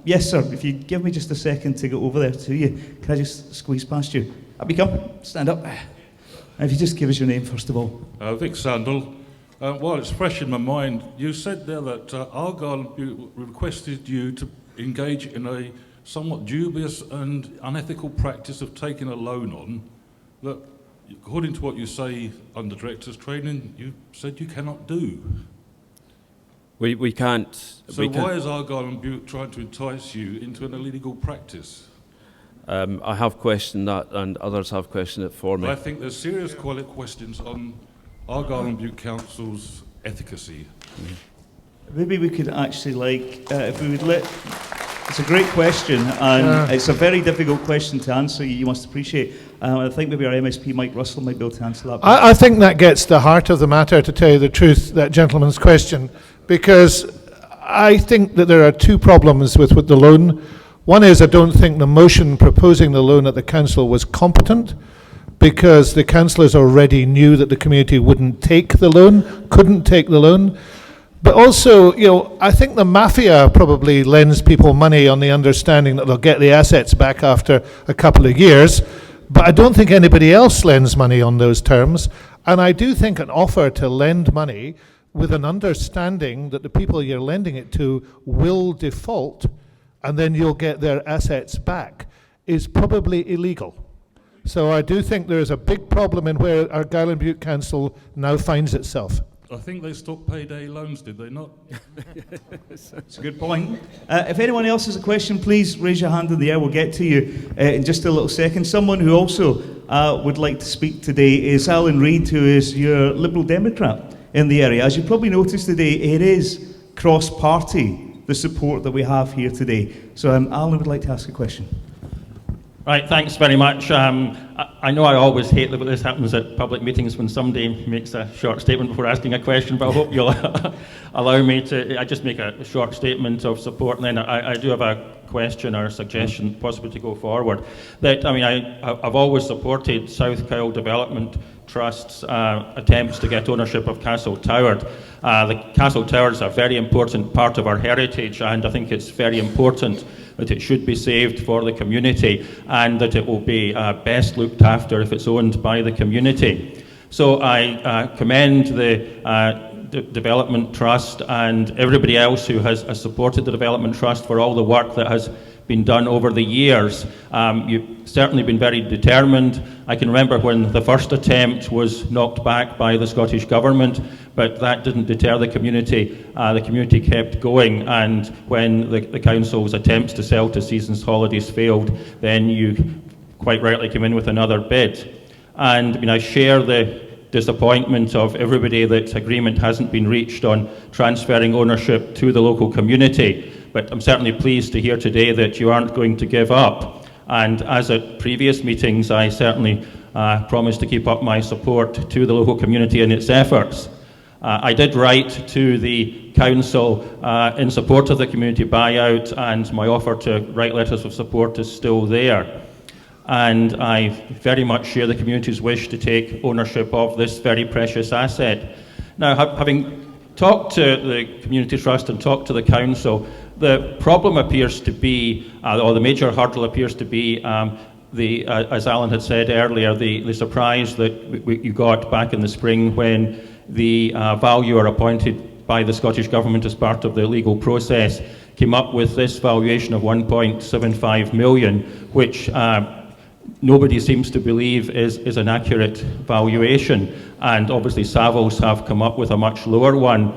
Yes, sir, if you give me just a second to go over there to you, can I just squeeze past you? Up you come, stand up. And if you just give us your name first of all. Vic Sandal. While it's fresh in my mind, you said there that Argyll requested you to engage in a somewhat dubious and unethical practice of taking a loan on that, according to what you say under director's training, you said you cannot do. We can't. So why is Argyll and Bute trying to entice you into an illegal practice? I have questioned that, and others have questioned it for me. I think there's serious questions on Argyll and Bute Council's efficacy. Maybe we could actually, if we would let... It's a great question, and it's a very difficult question to answer, you must appreciate. I think maybe our MSP, Mike Russell, might be able to answer that. I think that gets the heart of the matter, to tell you the truth, that gentleman's question, because I think that there are two problems with the loan. One is I don't think the motion proposing the loan at the council was competent, because the councillors already knew that the community wouldn't take the loan, couldn't take the loan. But also, I think the mafia probably lends people money on the understanding that they'll get the assets back after a couple of years, but I don't think anybody else lends money on those terms. And I do think an offer to lend money with an understanding that the people you're lending it to will default and then you'll get their assets back is probably illegal. So I do think there is a big problem in where Argyll and Bute Council now finds itself. I think they stopped payday loans, did they not? That's a good point. If anyone else has a question, please raise your hand in the air. We'll get to you in just a little second. Someone who also would like to speak today is Alan Reid, who is your Liberal Democrat in the area. As you probably noticed today, it is cross-party, the support that we have here today. So Alan would like to ask a question. Right, thanks very much. I know I always hate that this happens at public meetings when somebody makes a short statement before asking a question, but I hope you'll allow me to. I just make a short statement of support, and then I do have a question or a suggestion, possibly to go forward. I've always supported South Kyle Development Trust's attempts to get ownership of Castle Tower. The Castle Tower is a very important part of our heritage, and I think it's very important that it should be saved for the community and that it will be best looked after if it's owned by the community. So I commend the Development Trust and everybody else who has supported the Development Trust for all the work that has been done over the years. You've certainly been very determined. I can remember when the first attempt was knocked back by the Scottish Government, but that didn't deter the community. The community kept going, and when the council's attempts to sell to Seasons Holidays failed, then you quite rightly came in with another bid. And I share the disappointment of everybody that agreement hasn't been reached on transferring ownership to the local community. But I'm certainly pleased to hear today that you aren't going to give up. And as at previous meetings, I certainly promise to keep up my support to the local community and its efforts. I did write to the council in support of the community buyout, and my offer to write letters of support is still there. And I very much share the community's wish to take ownership of this very precious asset. Now, having talked to the Community Trust and talked to the council, the problem appears to be, or the major hurdle appears to be, as Alan had said earlier, the surprise that you got back in the spring when the valuer appointed by the Scottish Government as part of the legal process came up with this valuation of 1.75 million, which nobody seems to believe is an accurate valuation. And obviously Savills have come up with a much lower one.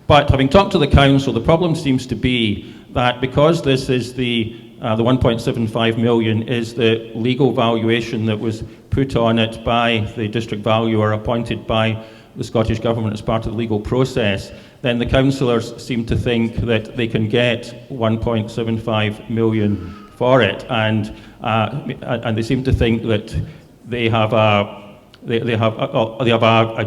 But having talked to the council, the problem seems to be that because this is the 1.75 million is the legal valuation that was put on it by the district valuer appointed by the Scottish Government as part of the legal process, then the councillors seem to think that they can get 1.75 million for it, and they seem to think that they have a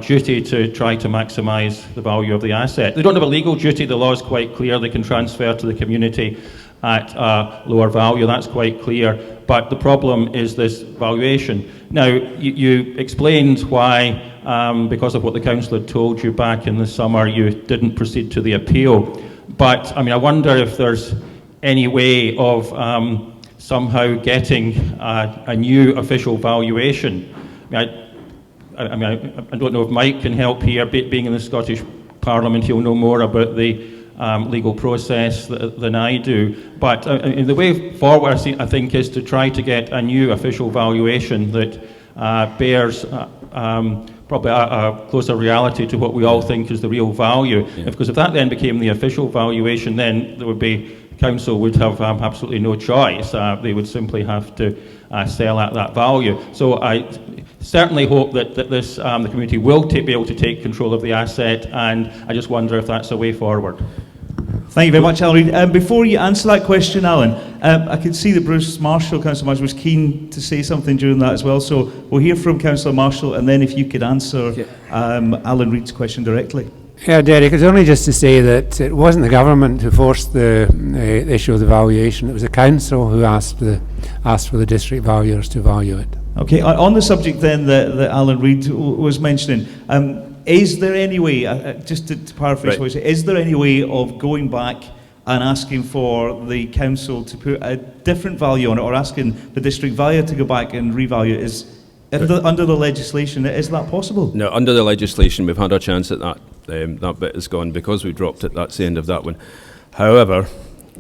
duty to try to maximise the value of the asset. They don't have a legal duty. The law is quite clear. They can transfer to the community at a lower value. That's quite clear. But the problem is this valuation. Now, you explained why, because of what the council had told you back in the summer, you didn't proceed to the appeal. But, I mean, I wonder if there's any way of somehow getting a new official valuation. I don't know if Mike can help here. Being in the Scottish Parliament, he'll know more about the legal process than I do. But the way forward, I think, is to try to get a new official valuation that bears probably a closer reality to what we all think is the real value. Yeah. Because if that then became the official valuation, then there would be, council would have absolutely no choice. They would simply have to sell at that value. So I certainly hope that this the community will be able to take control of the asset, and I just wonder if that's a way forward. Thank you very much, Alan. Before you answer that question, Alan, I could see that Bruce Marshall, Councillor Marshall, was keen to say something during that as well. So we'll hear from Councillor Marshall, and then if you could answer Alan Reid's question directly. Yeah, Derek, it's only just to say that it wasn't the government who forced the issue of the valuation. It was the council who asked for the district valuers to value it. Okay, on the subject then that Alan Reid was mentioning, is there any way, just to paraphrase what you said, is there any way of going back and asking for the council to put a different value on it, or asking the district valuer to go back and revalue it? Under the legislation, is that possible? No, under the legislation, we've had our chance at that. That bit is gone because we dropped it. That's the end of that one. However,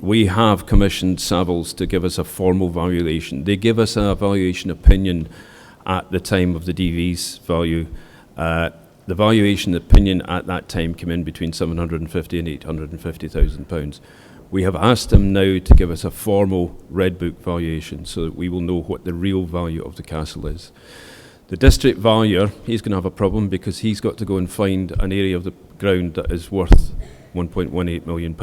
we have commissioned Savills to give us a formal valuation. They give us a valuation opinion at the time of the DV's value. The valuation opinion at that time came in between £750,000 and £850,000. We have asked them now to give us a formal Red Book valuation so that we will know what the real value of the castle is. The district valuer, he's going to have a problem because he's got to go and find an area of the ground that is worth £1.18 million.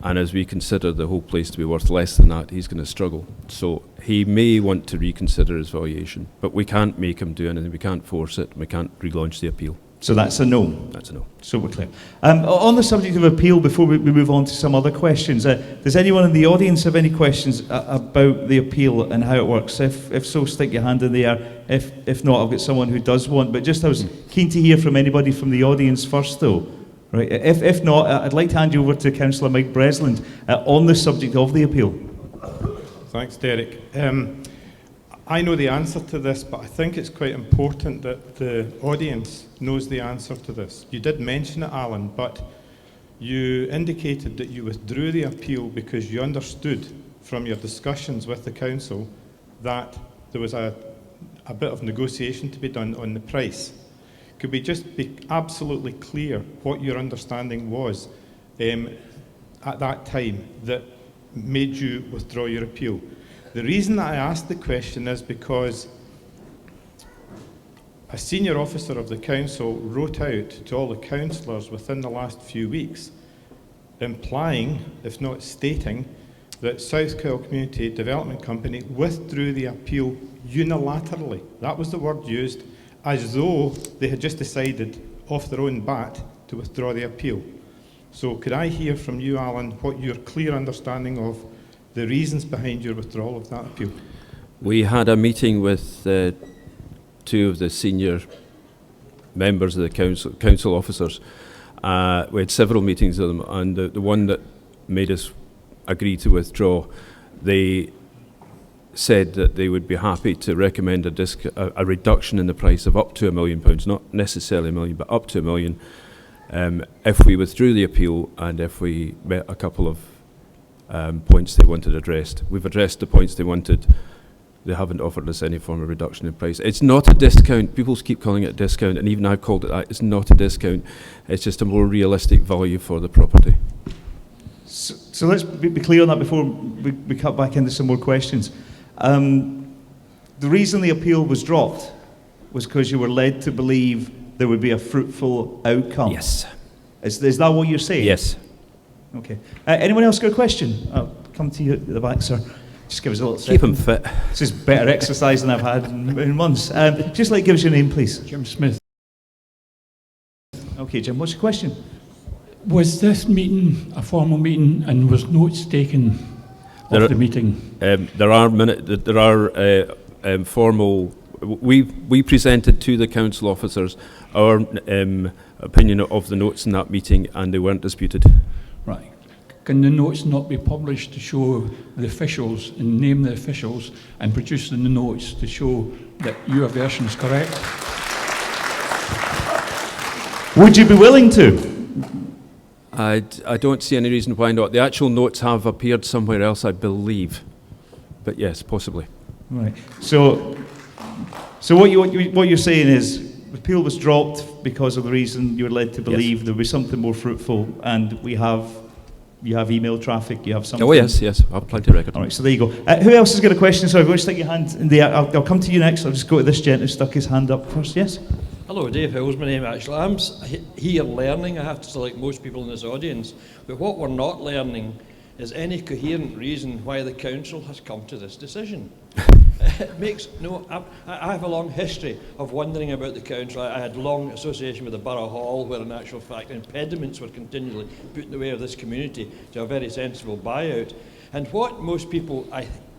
And as we consider the whole place to be worth less than that, he's going to struggle. So he may want to reconsider his valuation, but we can't make him do anything. We can't force it. We can't relaunch the appeal. So that's a no? That's a no. Super clear. On the subject of appeal, before we move on to some other questions, does anyone in the audience have any questions about the appeal and how it works? If so, stick your hand in the air. If not, I've got someone who does want. But just I was keen to hear from anybody from the audience first, though. Right. If not, I'd like to hand you over to Councillor Mike Bresland on the subject of the appeal. Thanks, Derek. I know the answer to this, but I think it's quite important that the audience knows the answer to this. You did mention it, Alan, but you indicated that you withdrew the appeal because you understood from your discussions with the council that there was a bit of negotiation to be done on the price. Could we just be absolutely clear what your understanding was at that time that made you withdraw your appeal? The reason that I asked the question is because a senior officer of the council wrote out to all the councillors within the last few weeks, implying, if not stating, that South Kyle Community Development Company withdrew the appeal unilaterally. That was the word used, as though they had just decided off their own bat to withdraw the appeal. So could I hear from you, Alan, what your clear understanding of the reasons behind your withdrawal of that appeal? We had a meeting with two of the senior members of the council officers. We had several meetings with them, and the one that made us agree to withdraw, they said that they would be happy to recommend a reduction in the price of up to £1 million, not necessarily £1 million, but up to £1 million, if we withdrew the appeal and if we met a couple of points they wanted addressed. We've addressed the points they wanted. They haven't offered us any form of reduction in price. It's not a discount. People keep calling it a discount, and even I've called it that. It's not a discount. It's just a more realistic value for the property. So let's be clear on that before we cut back into some more questions. The reason the appeal was dropped was because you were led to believe there would be a fruitful outcome. Yes. Is that what you're saying? Yes. Okay. Anyone else got a question? I'll come to you at the back, sir. Just give us a little Keep second. him fit. This is better exercise than I've had in months. Just like, give us your name, please. Jim Smith. Okay, Jim, what's your question? Was this meeting a formal meeting and was notes taken of the meeting? There are formal. We presented to the council officers our opinion of the notes in that meeting, and they weren't disputed. Right. Can the notes not be published to show the officials and name the officials and produce the notes to show that your version is correct? Would you be willing to? I don't see any reason why not. The actual notes have appeared somewhere else, I believe. But yes, possibly. Right. So what you're saying is the appeal was dropped because of the reason you were led to believe there would be something more fruitful, and you have email traffic, you have something. Oh yes, I've plenty of record. All right, so there you go. Who else has got a question? Sorry, go stick your hand in the air. I'll come to you next. I'll just go to this gent who stuck his hand up first. Yes? Hello, Dave Hills, my name actually. I'm here learning, I have to say, like most people in this audience, but what we're not learning is any coherent reason why the council has come to this decision. It makes no. I have a long history of wondering about the council. I had long association with the Borough Hall, where in actual fact impediments were continually put in the way of this community to a very sensible buyout. And what most people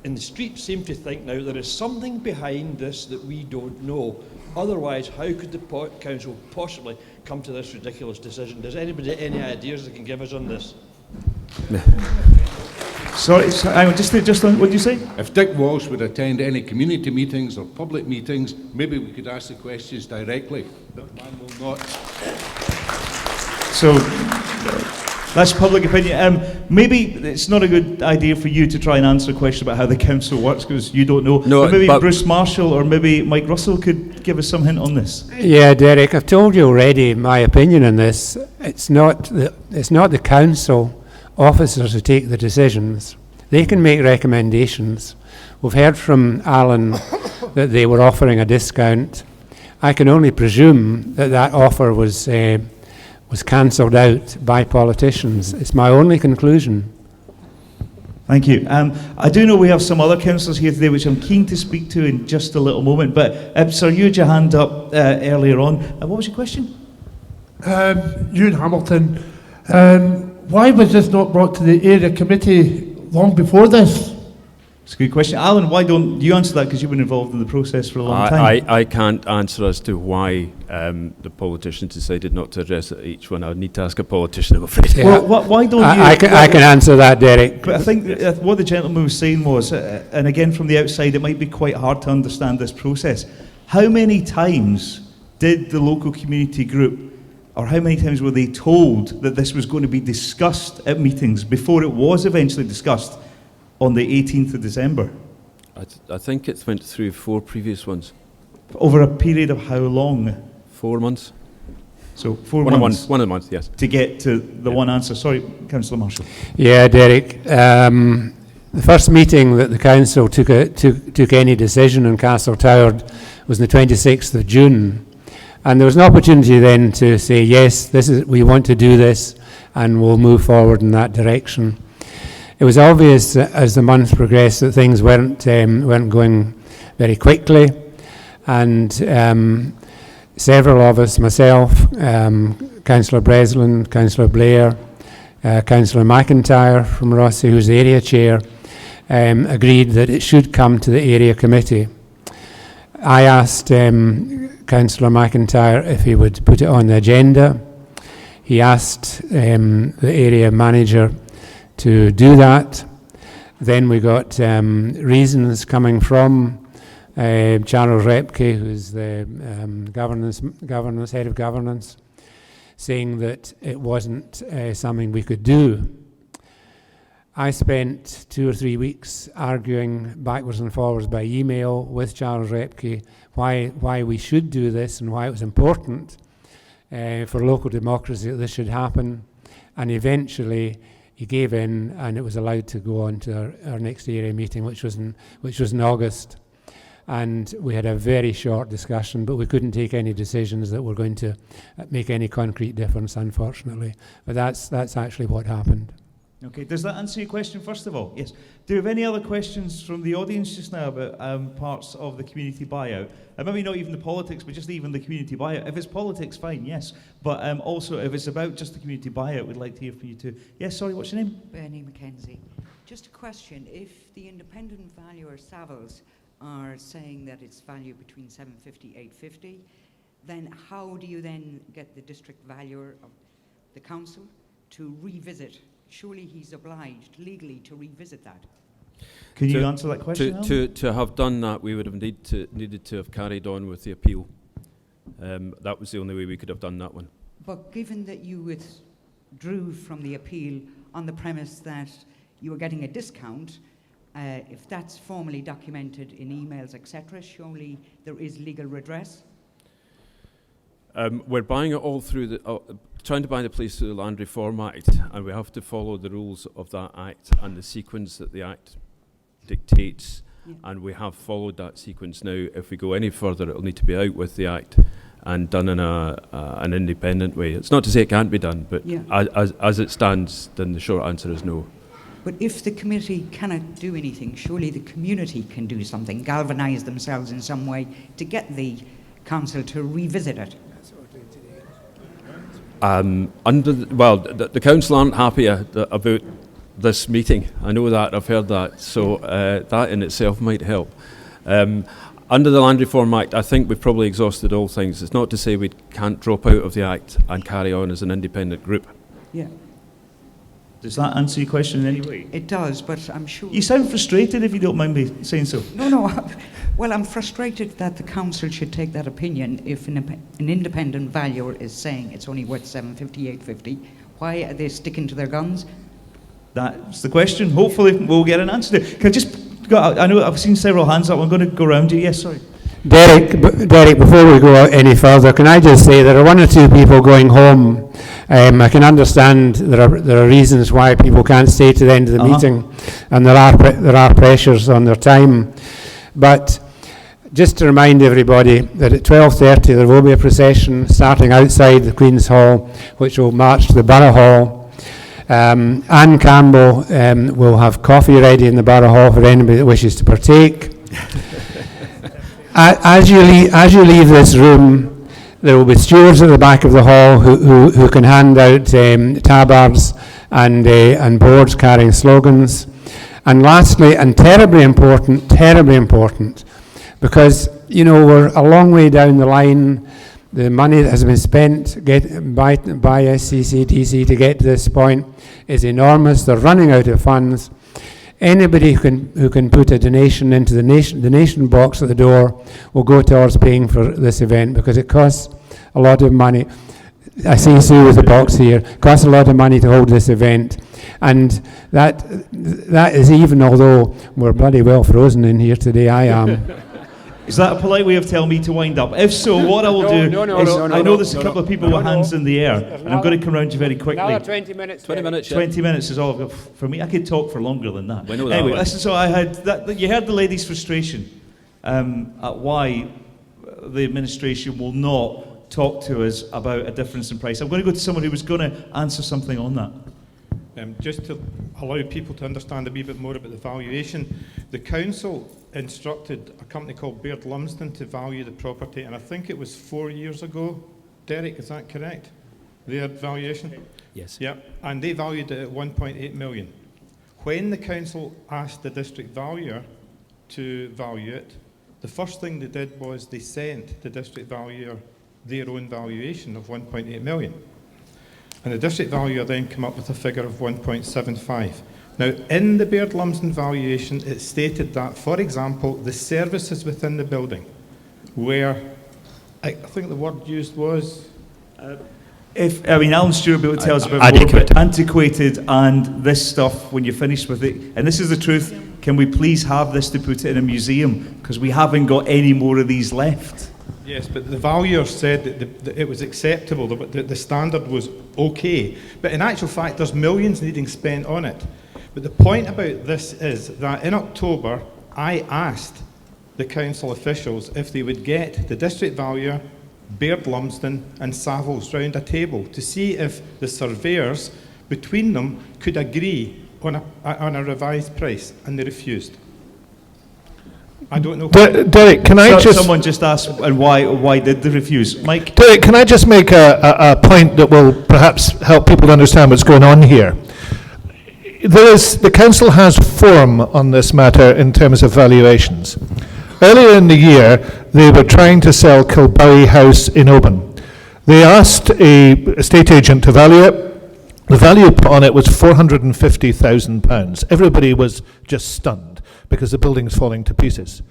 in the street seem to think now, there is something behind this that we don't know. Otherwise, how could the council possibly come to this ridiculous decision? Does anybody any ideas that can give us on this? Sorry, just on, what did you say? If Dick Walsh would attend any community meetings or public meetings, maybe we could ask the questions directly. That man will not. So that's public opinion. Maybe it's not a good idea for you to try and answer a question about how the council works because you don't know. No, but maybe Bruce Marshall or maybe Mike Russell could give us some hint on this. Yeah, Derek, I've told you already my opinion on this. It's not the council officers who take the decisions. They can make recommendations. We've heard from Alan that they were offering a discount. I can only presume that offer was cancelled out by politicians. It's my only conclusion. Thank you. I do know we have some other councillors here today which I'm keen to speak to in just a little moment, but sir, you had your hand up earlier on. What was your question? Ewan Hamilton. Why was this not brought to the area committee long before this? It's a good question. Alan, why don't you answer that because you've been involved in the process for a long time? I can't answer as to why the politicians decided not to address it each one. I would need to ask a politician, I'm afraid. Yeah. Well, why don't you... I can answer that, Derek. But I think what the gentleman was saying was, and again from the outside, it might be quite hard to understand this process. How many times did the local community group, or how many times were they told that this was going to be discussed at meetings before it was eventually discussed on the 18th of December? I think it went through 4 previous ones. Over a period of how long? 4 months. So 4 months? One a month, yes. To get to the one answer. Sorry, Councillor Marshall. Yeah, Derek. The first meeting that the council took any decision on Castle Tower was on the 26th of June. And there was an opportunity then to say, yes, we want to do this, and we'll move forward in that direction. It was obvious as the months progressed that things weren't going very quickly, and several of us, myself, Councillor Breslin, Councillor Blair, Councillor McIntyre from Rossi, who's the area chair, agreed that it should come to the area committee. I asked Councillor McIntyre if he would put it on the agenda. He asked the area manager to do that. Then we got reasons coming from Charles Repke, who's the governance head of governance, saying that it wasn't something we could do. I spent 2 or 3 weeks arguing backwards and forwards by email with Charles Repke why we should do this and why it was important for local democracy that this should happen. And eventually he gave in, and it was allowed to go on to our next area meeting, which was in August. And we had a very short discussion, but we couldn't take any decisions that were going to make any concrete difference, unfortunately. But that's actually what happened. Okay, does that answer your question, first of all? Yes. Do you have any other questions from the audience just now about parts of the community buyout? Maybe not even the politics, but just even the community buyout. If it's politics, fine, yes. But also, if it's about just the community buyout, we'd like to hear from you too. Yes, sorry, what's your name? Bernie Mackenzie. Just a question. If the independent valuer Savills are saying that it's valued between 750, 850, then how do you then get the district valuer of the council to revisit? Surely he's obliged legally to revisit that. Can you answer that question? To have done that, we would have needed to have carried on with the appeal. That was the only way we could have done that one. But given that you withdrew from the appeal on the premise that you were getting a discount, if that's formally documented in emails, etc., surely there is legal redress? We're buying it all through trying to buy the place through the Land Reform Act, and we have to follow the rules of that Act and the sequence that the Act dictates, and we have followed that sequence now. If we go any further, it'll need to be out with the Act and done in an independent way. It's not to say it can't be done, but as it stands, then the short answer is no. But if the committee cannot do anything, surely the community can do something, galvanise themselves in some way to get the council to revisit it. The council aren't happy about this meeting. I know that, I've heard that, so that in itself might help. Under the Land Reform Act, I think we've probably exhausted all things. It's not to say we can't drop out of the Act and carry on as an independent group. Yeah. Does that answer your question in any way? It does, but I'm sure... You sound frustrated, if you don't mind me saying so. No. Well, I'm frustrated that the council should take that opinion if an independent valuer is saying it's only worth 750, 850. Why are they sticking to their guns? That's the question. Hopefully we'll get an answer to it. Can I just go, I know I've seen several hands up. I'm going to go around you. Yes, sorry. Derek, before we go any further, can I just say there are 1 or 2 people going home. I can understand there are reasons why people can't stay to the end of the meeting, and there are pressures on their time. But just to remind everybody that at 12:30 there will be a procession starting outside the Queen's Hall, which will march to the Borough Hall. Anne Campbell will have coffee ready in the Borough Hall for anybody that wishes to partake. As you leave this room, there will be stewards at the back of the hall who can hand out tabards and boards carrying slogans. And lastly, and terribly important, because, we're a long way down the line. The money that has been spent by SCCTC to get to this point is enormous. They're running out of funds. Anybody who can put a donation into the donation box at the door will go towards paying for this event, because it costs a lot of money. I see Sue with the box here. It costs a lot of money to hold this event, and that is even although we're bloody well frozen in here today. I am. Is that a polite way of telling me to wind up? If so, what I will do is, I know there's a couple of people with hands in the air, and I'm going to come around to you very quickly. Another 20 minutes. 20 minutes. 20 minutes is all I've got for me. I could talk for longer than that. We know that. Anyway, listen, so I had that. You heard the lady's frustration at why the administration will not talk to us about a difference in price. I'm going to go to someone who was going to answer something on that. Just to allow people to understand a wee bit more about the valuation, the council instructed a company called Baird Lumsden to value the property, and I think it was 4 years ago. Derek, is that correct? Their valuation? Yes. Yep, and they valued it at 1.8 million. When the council asked the district valuer to value it, the first thing they did was they sent the district valuer their own valuation of 1.8 million. And the district valuer then came up with a figure of 1.75. Now, in the Baird Lumsden valuation, it stated that, for example, the services within the building were, I think the word used was... Alan Stewart will be able to tell us about more, but antiquated, and this stuff, when you're finished with it, and this is the truth, can we please have this to put it in a museum? Because we haven't got any more of these left. Yes, but the valuer said that it was acceptable, the standard was okay. But in actual fact, there's millions needing spent on it. But the point about this is that in October, I asked the council officials if they would get the district valuer, Baird Lumsden and Savills round a table to see if the surveyors between them could agree on a revised price, and they refused. I don't know. Derek, can I just... Someone just asked, and why did they refuse? Mike? Derek, can I just make a point that will perhaps help people to understand what's going on here? The council has form on this matter in terms of valuations. Earlier in the year, they were trying to sell Kilbowie House in Oban. They asked an estate agent to value it. The value put on it was £450,000. Everybody was just stunned because the building's falling to pieces.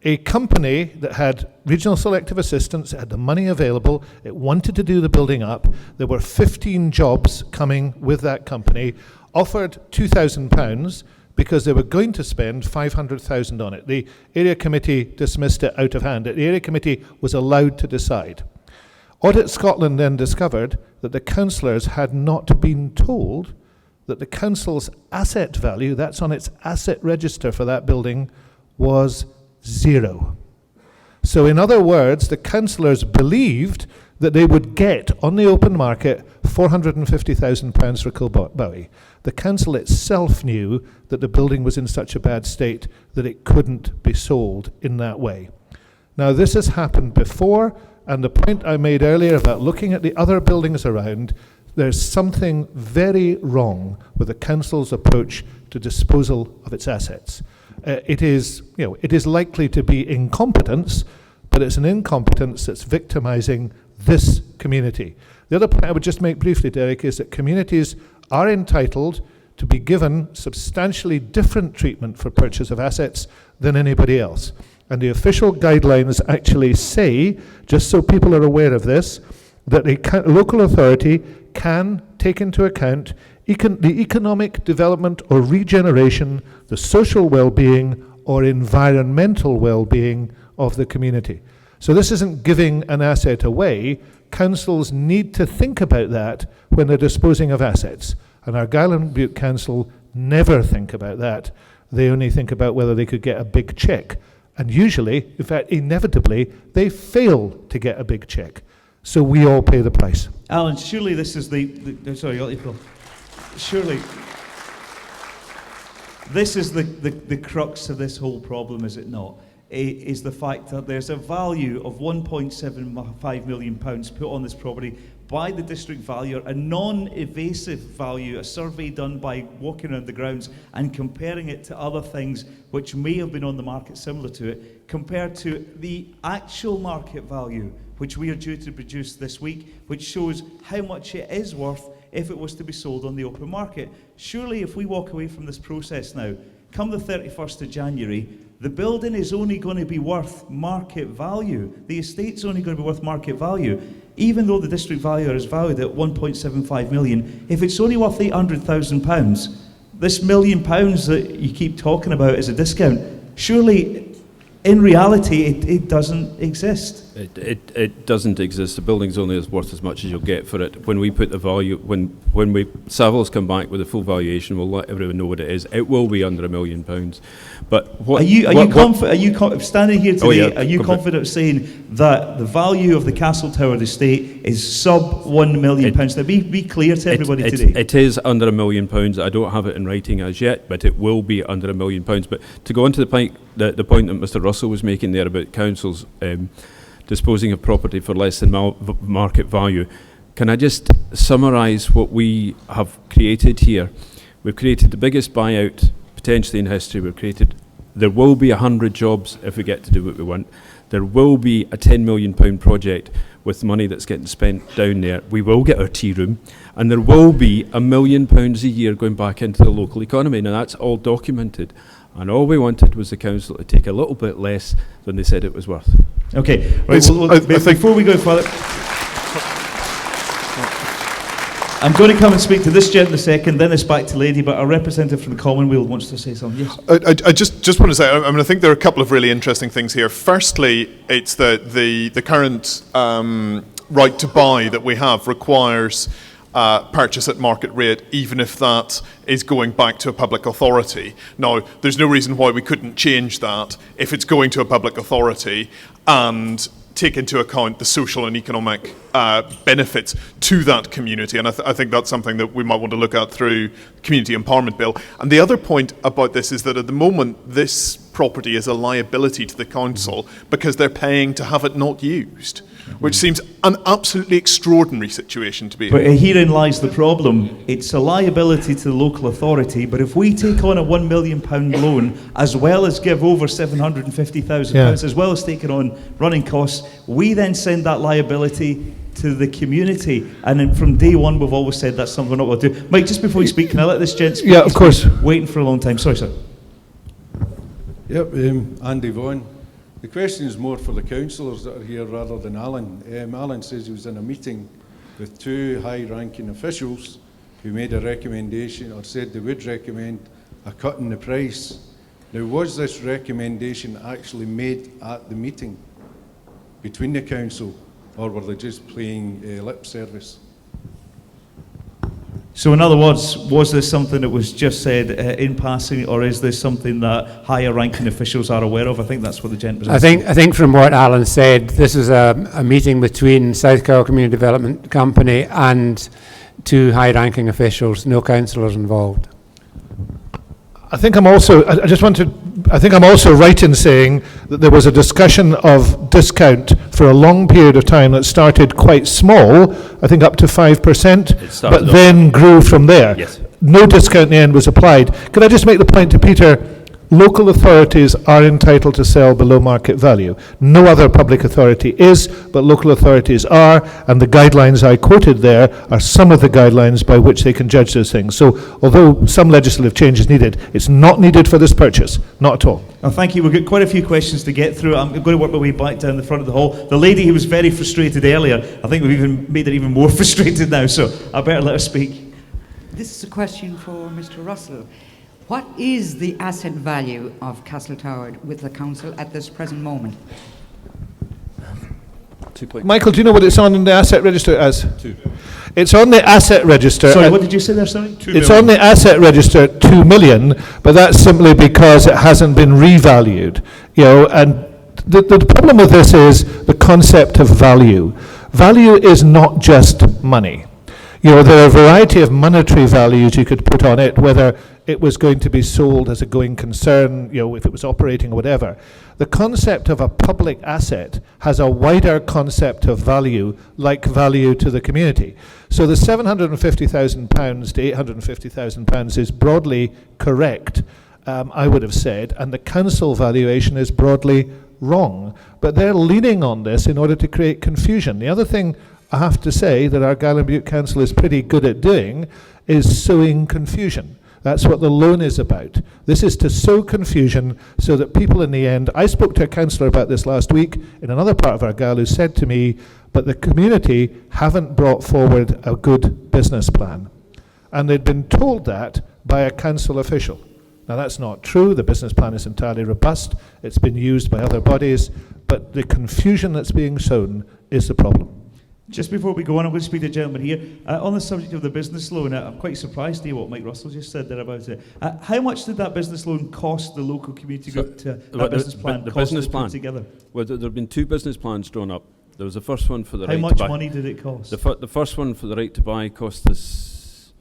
A company that had regional selective assistance, it had the money available, it wanted to do the building up. There were 15 jobs coming with that company, offered £2,000 because they were going to spend £500,000 on it. The area committee dismissed it out of hand. The area committee was allowed to decide. Audit Scotland then discovered that the councillors had not been told that the council's asset value, that's on its asset register for that building, was zero. So in other words, the councillors believed that they would get on the open market £450,000 for Kilbowie. The council itself knew that the building was in such a bad state that it couldn't be sold in that way. Now this has happened before, and the point I made earlier about looking at the other buildings around, there's something very wrong with the council's approach to disposal of its assets. It is likely to be incompetence, but it's an incompetence that's victimizing this community. The other point I would just make briefly, Derek, is that communities are entitled to be given substantially different treatment for purchase of assets than anybody else. And the official guidelines actually say, just so people are aware of this, that a local authority can take into account the economic development or regeneration, the social well-being or environmental well-being of the community. So this isn't giving an asset away. Councils need to think about that when they're disposing of assets. And Argyll and Bute Council never think about that. They only think about whether they could get a big cheque. And usually, in fact, inevitably, they fail to get a big cheque. So we all pay the price. Alan, surely this is sorry, I'll let you go. Surely this is the crux of this whole problem, is it not? Is the fact that there's a value of £1.75 million put on this property by the district valuer, a non-evasive value, a survey done by walking around the grounds and comparing it to other things which may have been on the market similar to it, compared to the actual market value, which we are due to produce this week, which shows how much it is worth if it was to be sold on the open market. Surely if we walk away from this process now, come the 31st of January, the building is only going to be worth market value. The estate's only going to be worth market value. Even though the district valuer is valued at £1.75 million, if it's only worth £800,000, this £1 million that you keep talking about as a discount, surely in reality it doesn't exist. It doesn't exist. The building's only worth as much as you'll get for it. When we put the value, when Savills come back with a full valuation, we'll let everyone know what it is. It will be under £1 million. But what, are you standing here today? Are you confident saying that the value of the Castle Tower estate is sub £1 million? Now, be clear to everybody today. It is under £1 million. I don't have it in writing as yet, but it will be under £1 million. But to go on to the point that Mr. Russell was making there about councils disposing of property for less than market value, can I just summarise what we have created here? We've created the biggest buyout potentially in history. There will be 100 jobs if we get to do what we want. There will be a £10 million project with money that's getting spent down there. We will get our tea room, and there will be £1 million a year going back into the local economy. Now that's all documented, and all we wanted was the council to take a little bit less than they said it was worth. Okay, right, before we go further, I'm going to come and speak to this gent in a second, then it's back to Lady, but a representative from the Commonwealth wants to say something. Yes. I just want to say, I think there are a couple of really interesting things here. Firstly, it's the current right to buy that we have requires purchase at market rate, even if that is going back to a public authority. Now, there's no reason why we couldn't change that if it's going to a public authority and take into account the social and economic benefits to that community. And I think that's something that we might want to look at through the Community Empowerment Bill. And the other point about this is that at the moment, this property is a liability to the council because they're paying to have it not used, which seems an absolutely extraordinary situation to be in. But herein lies the problem. It's a liability to the local authority, but if we take on a £1 million loan, as well as give over £750,000, as well as taking on running costs, we then send that liability to the community. And then from day one, we've always said that's something we're not going to do. Mike, just before you speak, can I let this gent speak? Yeah, of course. Waiting for a long time. Sorry, sir. Yep, Andy Vaughan. The question is more for the councillors that are here rather than Alan. Alan says he was in a meeting with two high-ranking officials who made a recommendation or said they would recommend a cut in the price. Now, was this recommendation actually made at the meeting between the council, or were they just playing lip service? So in other words, was this something that was just said in passing, or is this something that higher ranking officials are aware of? I think that's what the gent was asking. I think from what Alan said, this is a meeting between South Carol Community Development Company and two high ranking officials, no councillors involved. I think I'm also right in saying that there was a discussion of discount for a long period of time that started quite small, I think up to 5%, but then grew from there. Yes. No discount in the end was applied. Could I just make the point to Peter? Local authorities are entitled to sell below market value. No other public authority is, but local authorities are, and the guidelines I quoted there are some of the guidelines by which they can judge those things. So although some legislative change is needed, it's not needed for this purchase, not at all. Well, thank you. We've got quite a few questions to get through. I'm going to work my way back down the front of the hall. The lady who was very frustrated earlier, I think we've even made her even more frustrated now, so I better let her speak. This is a question for Mr. Russell. What is the asset value of Castletower with the council at this present moment? Michael, do you know what it's on the asset register as? 2. It's on the asset register. Sorry, what did you say there, sorry? It's on the asset register at 2 million, but that's simply because it hasn't been revalued. You know, and the problem with this is the concept of value. Value is not just money. You know, there are a variety of monetary values you could put on it, whether it was going to be sold as a going concern, you know, if it was operating or whatever. The concept of a public asset has a wider concept of value, like value to the community. So the £750,000 to £850,000 is broadly correct, I would have said, and the council valuation is broadly wrong. But they're leaning on this in order to create confusion. The other thing I have to say that our Gowland Butte Council is pretty good at doing is sowing confusion. That's what the loan is about. This is to sow confusion so that people in the end... I spoke to a councillor about this last week in another part of Argyll who said to me, but the community haven't brought forward a good business plan. And they'd been told that by a council official. Now that's not true. The business plan is entirely robust. It's been used by other bodies. But the confusion that's being sown is the problem. Just before we go on, I'm going to speak to a gentleman here. On the subject of the business loan, I'm quite surprised to hear what Mike Russell just said there about it. How much did that business loan cost the local community group to that business plan the business plan together? Well, there have been 2 business plans drawn up. There was the first one for the How right much to buy. money did it cost? The first one for the right to buy cost us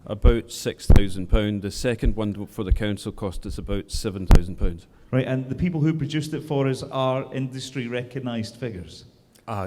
about £6,000. The second one for the council cost us about £7,000. Right, and the people who produced it for us are industry recognised figures?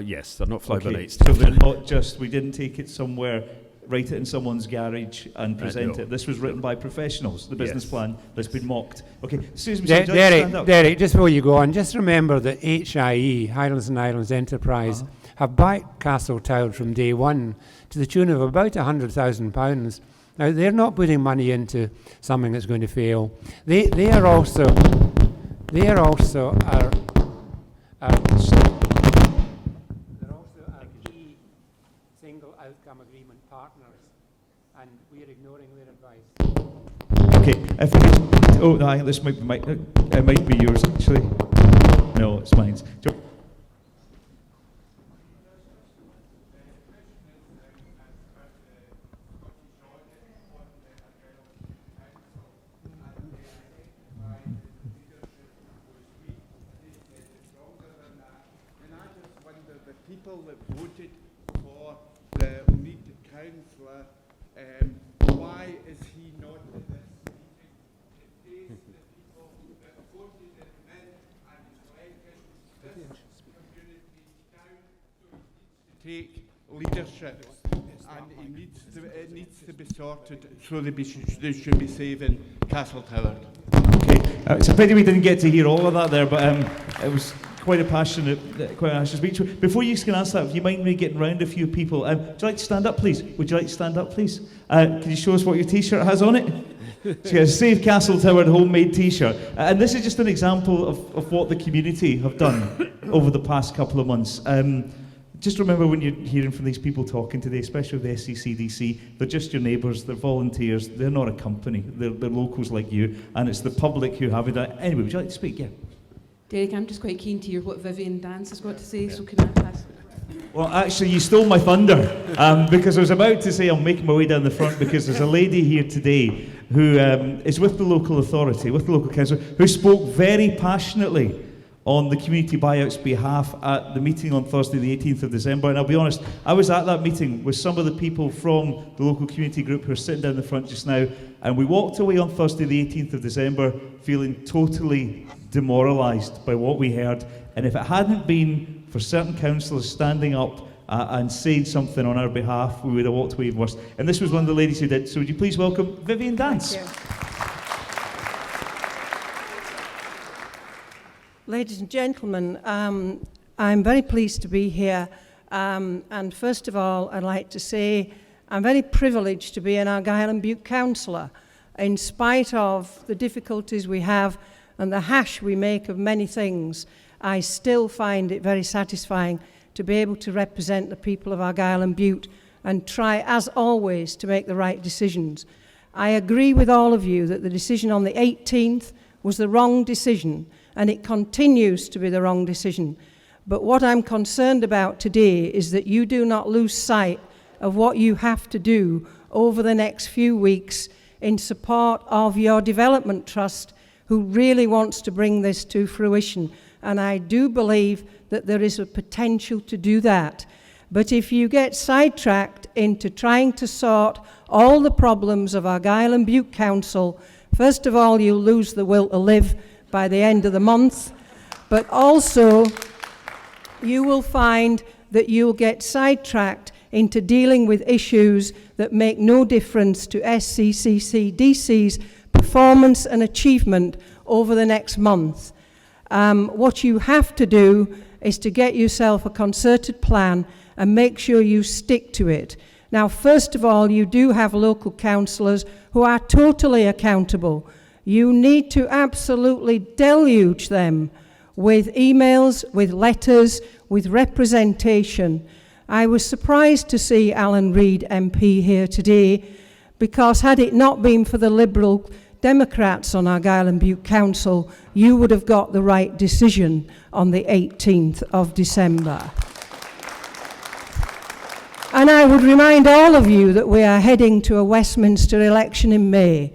Yes, they're not fly-by-night. So they're not just, we didn't take it somewhere write it in someone's garage and present it. This was written by professionals, the business plan that's been mocked. Okay, Susan, would you like to stand up? Derek, just before you go on, just remember that HIE, Highlands and Islands Enterprise, have backed Castletown from day one to the tune of about £100,000. Now, they're not putting money into something that's going to fail. They are also our key single outcome agreement partners, and we are ignoring their advice. Okay, if we could, oh, no, this might be yours actually. No, it's mine. People that voted for the lead councillor, why is he not at this meeting to face the people that voted him in and elected this community down? So he needs to take leadership, and it needs to be sorted so they should be saving Castletown. Okay, it's a pity we didn't get to hear all of that there, but it was quite a passionate speech. Before you can answer that, if you mind me getting round a few people, would you like to stand up, please? Would you like to stand up, please? Can you show us what your T-shirt has on it? It's got a Save Castletown homemade T-shirt. And this is just an example of what the community have done over the past couple of months. Just remember when you're hearing from these people talking today, especially the SCCDC, they're just your neighbours, they're volunteers, they're not a company, they're locals like you, and it's the public who have it. Anyway, would you like to speak? Yeah. Derek, I'm just quite keen to hear what Vivian Dance has got to say, so can I pass? Well, actually, you stole my thunder, because I was about to say I'll make my way down the front, because there's a lady here today who is with the local authority, with the local council, who spoke very passionately on the community buyout's behalf at the meeting on Thursday the 18th of December. And I'll be honest, I was at that meeting with some of the people from the local community group who are sitting down the front just now, and we walked away on Thursday the 18th of December feeling totally demoralised by what we heard. And if it hadn't been for certain councillors standing up and saying something on our behalf, we would have walked away worse. And this was one of the ladies who did. So would you please welcome Vivian Dance? Ladies and gentlemen, I'm very pleased to be here. And first of all, I'd like to say I'm very privileged to be an Argyll and Bute councillor. In spite of the difficulties we have and the hash we make of many things, I still find it very satisfying to be able to represent the people of Argyll and Bute and try, as always, to make the right decisions. I agree with all of you that the decision on the 18th was the wrong decision, and it continues to be the wrong decision. But what I'm concerned about today is that you do not lose sight of what you have to do over the next few weeks in support of your development trust, who really wants to bring this to fruition. And I do believe that there is a potential to do that. But if you get sidetracked into trying to sort all the problems of Argyll and Bute Council, first of all, you'll lose the will to live by the end of the month, but also you will find that you'll get sidetracked into dealing with issues that make no difference to SCCDC's performance and achievement over the next month. What you have to do is to get yourself a concerted plan and make sure you stick to it. Now, first of all, you do have local councillors who are totally accountable. You need to absolutely deluge them with emails, with letters, with representation. I was surprised to see Alan Reid MP here today, because had it not been for the Liberal Democrats on Argyll and Bute Council, you would have got the right decision on the 18th of December. And I would remind all of you that we are heading to a Westminster election in May.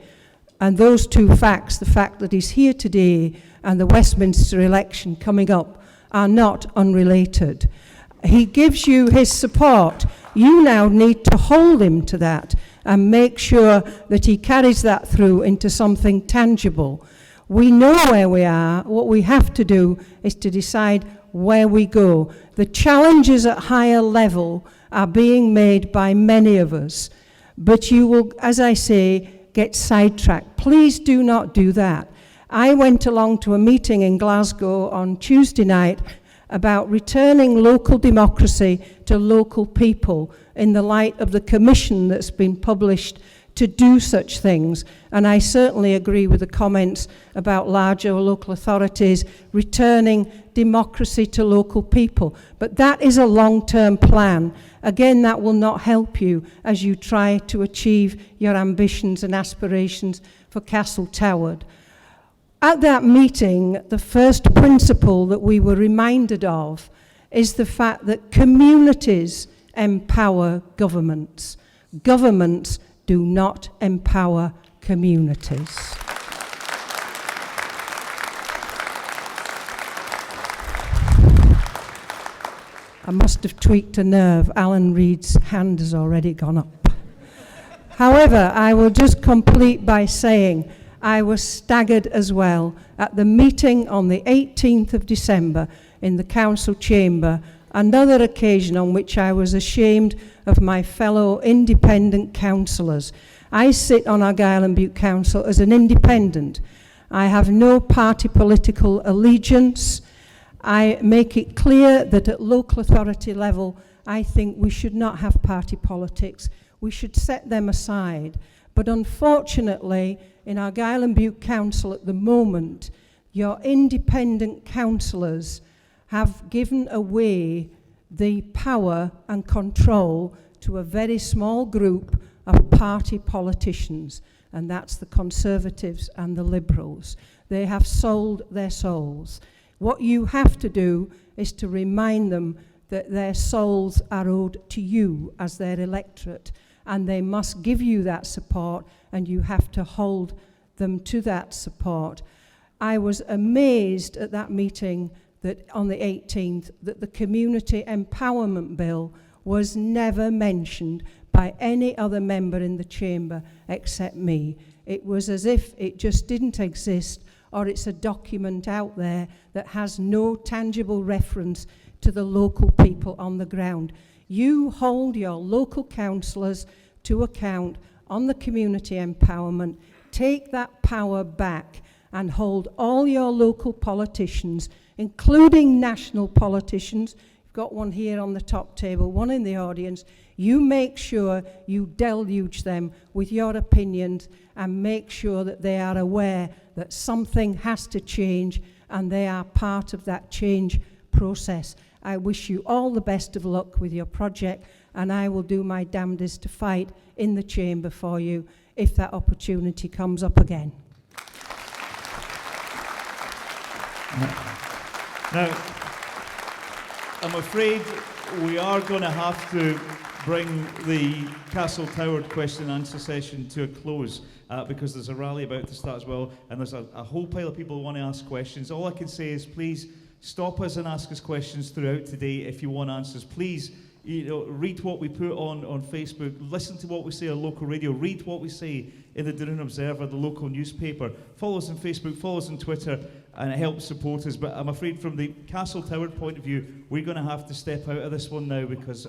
And those two facts, the fact that he's here today and the Westminster election coming up, are not unrelated. He gives you his support. You now need to hold him to that and make sure that he carries that through into something tangible. We know where we are. What we have to do is to decide where we go. The challenges at higher level are being made by many of us. but you will, as I say, get sidetracked. Please do not do that. I went along to a meeting in Glasgow on Tuesday night about returning local democracy to local people in the light of the commission that's been published to do such things. And I certainly agree with the comments about larger local authorities returning democracy to local people. But that is a long-term plan. Again, that will not help you as you try to achieve your ambitions and aspirations for Castle Toward. At that meeting, the first principle that we were reminded of is the fact that communities empower governments. Governments do not empower communities. I must have tweaked a nerve. Alan Reid's hand has already gone up. However, I will just complete by saying I was staggered as well at the meeting on the 18th of December in the council chamber, another occasion on which I was ashamed of my fellow independent councillors. I sit on Argyll and Bute Council as an independent. I have no party political allegiance. I make it clear that at local authority level, I think we should not have party politics. We should set them aside. But unfortunately, in Argyll and Bute Council at the moment, your independent councillors have given away the power and control to a very small group of party politicians, and that's the Conservatives and the Liberals. They have sold their souls. What you have to do is to remind them that their souls are owed to you as their electorate, and they must give you that support, and you have to hold them to that support. I was amazed at that meeting that on the 18th that the Community Empowerment Bill was never mentioned by any other member in the chamber except me. It was as if it just didn't exist, or it's a document out there that has no tangible reference to the local people on the ground. You hold your local councillors to account on the community empowerment. Take that power back and hold all your local politicians, including national politicians. You've got one here on the top table, one in the audience. You make sure you deluge them with your opinions and make sure that they are aware that something has to change and they are part of that change process. I wish you all the best of luck with your project, and I will do my damnedest to fight in the chamber for you if that opportunity comes up again. Now, I'm afraid we are going to have to bring the Castle Toward question and answer session to a close because there's a rally about to start as well, and there's a whole pile of people who want to ask questions. All I can say is please stop us and ask us questions throughout today if you want answers. Please, read what we put on Facebook, listen to what we say on local radio, read what we say in the Dunoon Observer, the local newspaper. Follow us on Facebook, follow us on Twitter, and it helps support us. But I'm afraid from the Castle Toward point of view, we're going to have to step out of this one now because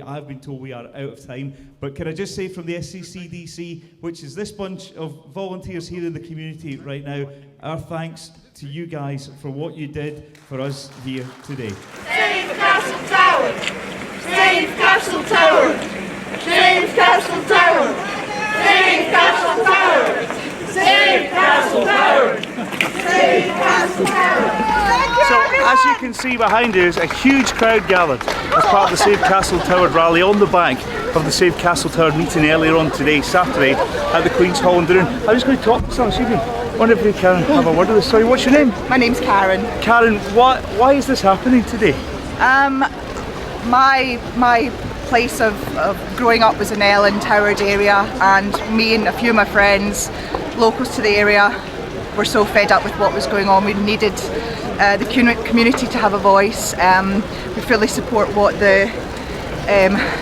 I've been told we are out of time. But can I just say from the SCCDC, which is this bunch of volunteers here in the community right now, our thanks to you guys for what you did for us here today. Save Castle Toward! Save Castle Toward! Save Castle Toward! Save Castle Toward! Save Castle Toward! Save Castle Toward! So, as you can see behind you is a huge crowd gathered as part of the Save Castle Toward rally on the back of the Save Castle Toward meeting earlier on today, Saturday, at the Queen's Hall in Dunoon. I'm just going to talk to someone this evening. I wonder if we can have a word with us. Sorry, what's your name? My name's Karen. Karen, why is this happening today? My place of growing up was in the Ellen Toward area, and me and a few of my friends, locals to the area, were so fed up with what was going on. We needed the community to have a voice. We fully support what the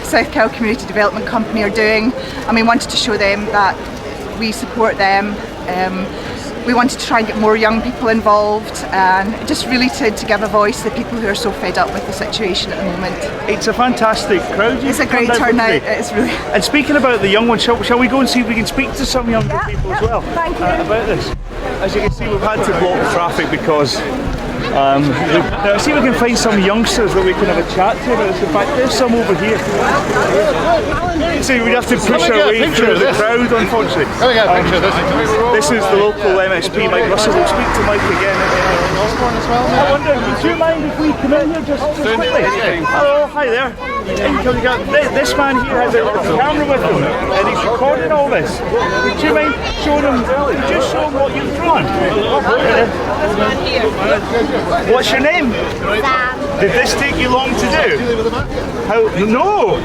South Kyle Community Development Company are doing, and we wanted to show them that we support them. We wanted to try and get more young people involved, and just really to give a voice to the people who are so fed up with the situation at the moment. It's a fantastic crowd. It's a great turnout. It's really. And speaking about the young ones, shall we go and see if we can speak to some younger people as well? Thank you. About this. As you can see, we've had to block traffic because. Now, see if we can find some youngsters that we can have a chat to about this. In fact, there's some over here. So we'd have to push our way through the crowd, unfortunately. This is the local MSP, Mike Russell. We'll speak to Mike again. I wonder, would you mind if we come in here just quickly? Hello, hi there. This man here has a little camera with him and he's recording all this. Would you mind showing him, could you show him what you've drawn? This man here. What's your name? Sam. Did this take you long to do? How? No!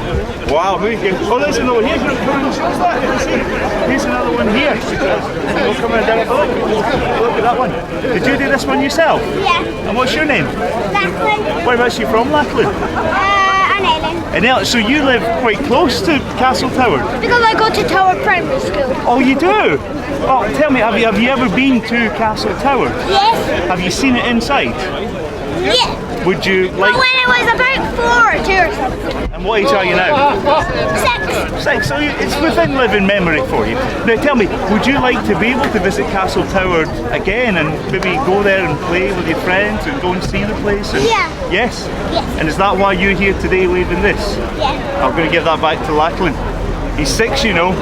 Wow, oh, there's another one here. Here's another one here. We'll come in and have a look at that one. Did you do this one yourself? Yeah. And what's your name? Lachlan. Whereabouts are you from, Lachlan? And Ellen. So you live quite close to Castle Tower? Because I go to Tower Primary School. Oh, you do? Oh, tell me, have you ever been to Castle Tower? Yes. Have you seen it inside? Yeah. Would you like... Well, when I was about 4 or 2 or something. And what age are you now? 6. 6, so it's within living memory for you. Now tell me, would you like to be able to visit Castle Tower again and maybe go there and play with your friends and go and see the place? And yeah. Yes? Yes. And is that why you're here today waving this? Yeah. I'm going to give that back to Lachlan. He's 6, you know,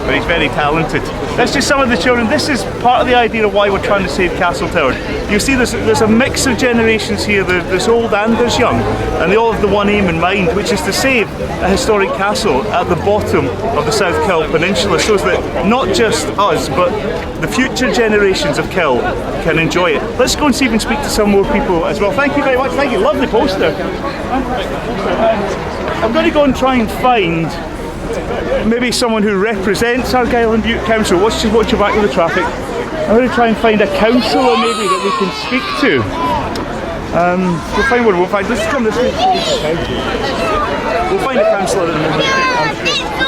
but he's very talented. That's just some of the children. This is part of the idea of why we're trying to save Castle Tower. You see there's a mix of generations here. There's old and there's young, and they all have the one aim in mind, which is to save a historic castle at the bottom of the South Kill Peninsula, so that not just us, but the future generations of Kill can enjoy it. Let's go and see if we can speak to some more people as well. Thank you very much. Thank you. Lovely poster. I'm going to go and try and find maybe someone who represents Argyll and Bute Council. Watch your back of the traffic. I'm going to try and find a councillor maybe that we can speak to. We'll find one. Let's come this way. We'll find a councillor in a moment.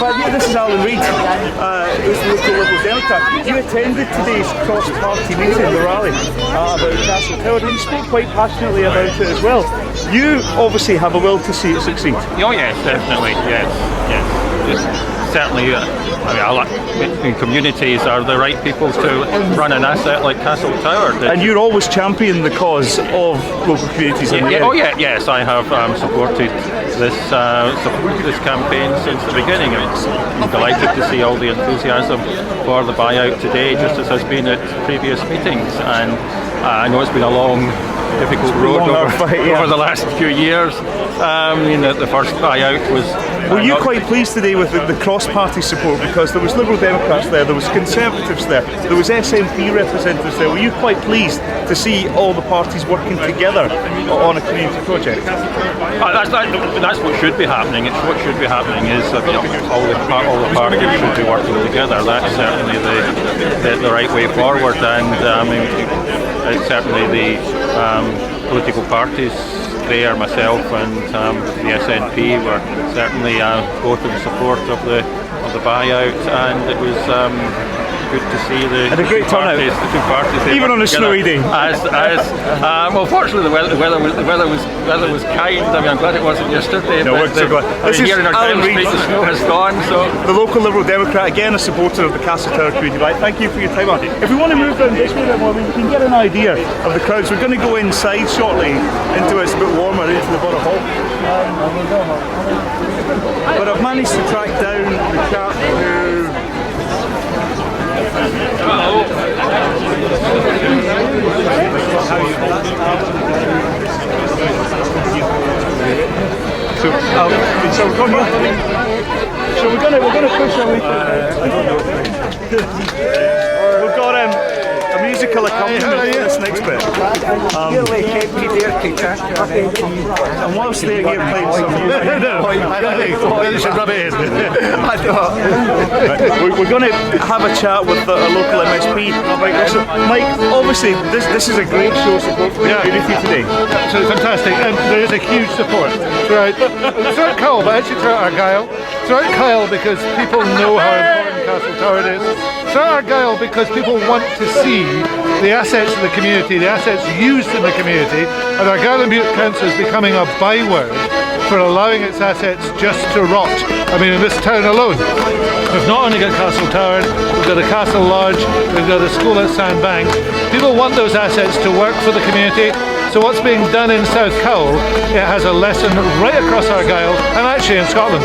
But yeah, this is Alan Reid, who's the local Liberal Democrat. You attended today's cross-party meeting, the rally, about Castle Tower, and you spoke quite passionately about it as well. You obviously have a will to see it succeed. Oh yes, definitely, yes. Certainly, I mean, communities are the right people to run an asset like Castle Tower. And you're always championing the cause of local communities in the area. Oh yeah, yes, I have supported this campaign since the beginning. I'm delighted to see all the enthusiasm for the buyout today, just as has been at previous meetings. And I know it's been a long, difficult road over the last few years. The first buyout was... Were you quite pleased today with the cross-party support, because there was Liberal Democrats there was Conservatives there was SNP representatives there. Were you quite pleased to see all the parties working together on a community project? That's what should be happening. What should be happening is all the parties should be working together. That's certainly the right way forward, and it's certainly the political parties there, myself and the SNP were certainly both in support of the buyout, and it was good to see the two parties even on a snowy day. Well, fortunately the weather was kind. I mean, I'm glad it wasn't yesterday. No, we're so glad. This is here in our Alan Reid. The snow has gone. So the local Liberal Democrat, again a supporter of the Castle Tower community. Thank you for your time. If we want to move down this way, then we can get an idea of the crowds. We're going to go inside shortly into it's a bit warmer into the Borough Hall. But I've managed to track down the chap who. So we're going to push our way through. We've got a musical accompaniment for this next bit. And whilst they're here playing some music, we're going to have a chat with a local MSP, Mike Russell. Mike, obviously this is a great show of support for the community today. So fantastic, and there is a huge support throughout Kyle, but actually throughout Argyll. Throughout Kyle, because people know how important Castle Tower is. throughout Argyll, because people want to see the assets of the community, the assets used in the community, and Argyll and Bute Council is becoming a byword for allowing its assets just to rot. I mean, in this town alone, we've not only got Castle Tower, we've got the Castle Lodge, we've got the school at Sandbank. People want those assets to work for the community. So what's being done in South Cowell, it has a lesson right across Argyll and actually in Scotland.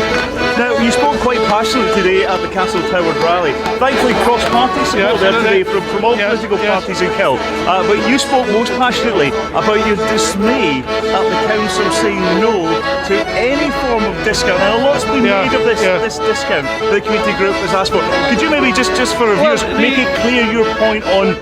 Now, you spoke quite passionately today at the Castle Tower rally. Thankfully, cross-party support there today from all political parties in Kill. But you spoke most passionately about your dismay at the council saying no to any form of discount. And a lot's been made of this discount that the community group has asked for. Could you maybe just for reviewers make it clear your point on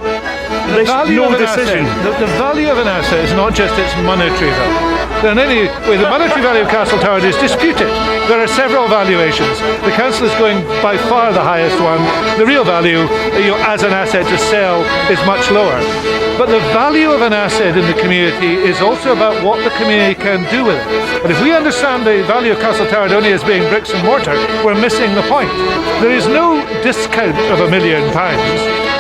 this no decision? The value of an asset is not just its monetary value. In any way, the monetary value of Castle Tower is disputed. There are several valuations. The council is going by far the highest one. The real value, as an asset to sell, is much lower. But the value of an asset in the community is also about what the community can do with it. And if we understand the value of Castle Tower only as being bricks and mortar, we're missing the point. There is no discount of £1 million.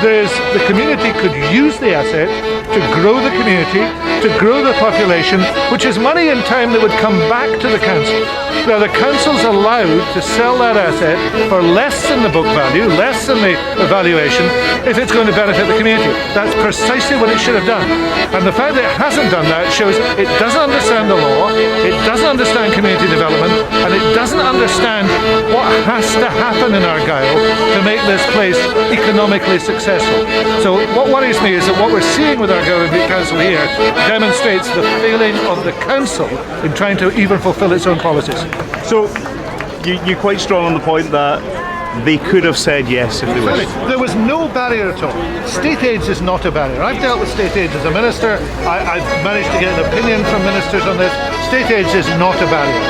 The community could use the asset to grow the community, to grow the population, which is money and time that would come back to the council. Now, the council's allowed to sell that asset for less than the book value, less than the valuation, if it's going to benefit the community. That's precisely what it should have done. And the fact that it hasn't done that shows it doesn't understand the law, it doesn't understand community development, and it doesn't understand what has to happen in Argyll to make this place economically successful. So what worries me is that what we're seeing with Argyll and Bute Council here demonstrates the failing of the council in trying to even fulfil its own policies. So you're quite strong on the point that they could have said yes if they wished. There was no barrier at all. State aids is not a barrier. I've dealt with state aids as a minister. I've managed to get an opinion from ministers on this. State aids is not a barrier.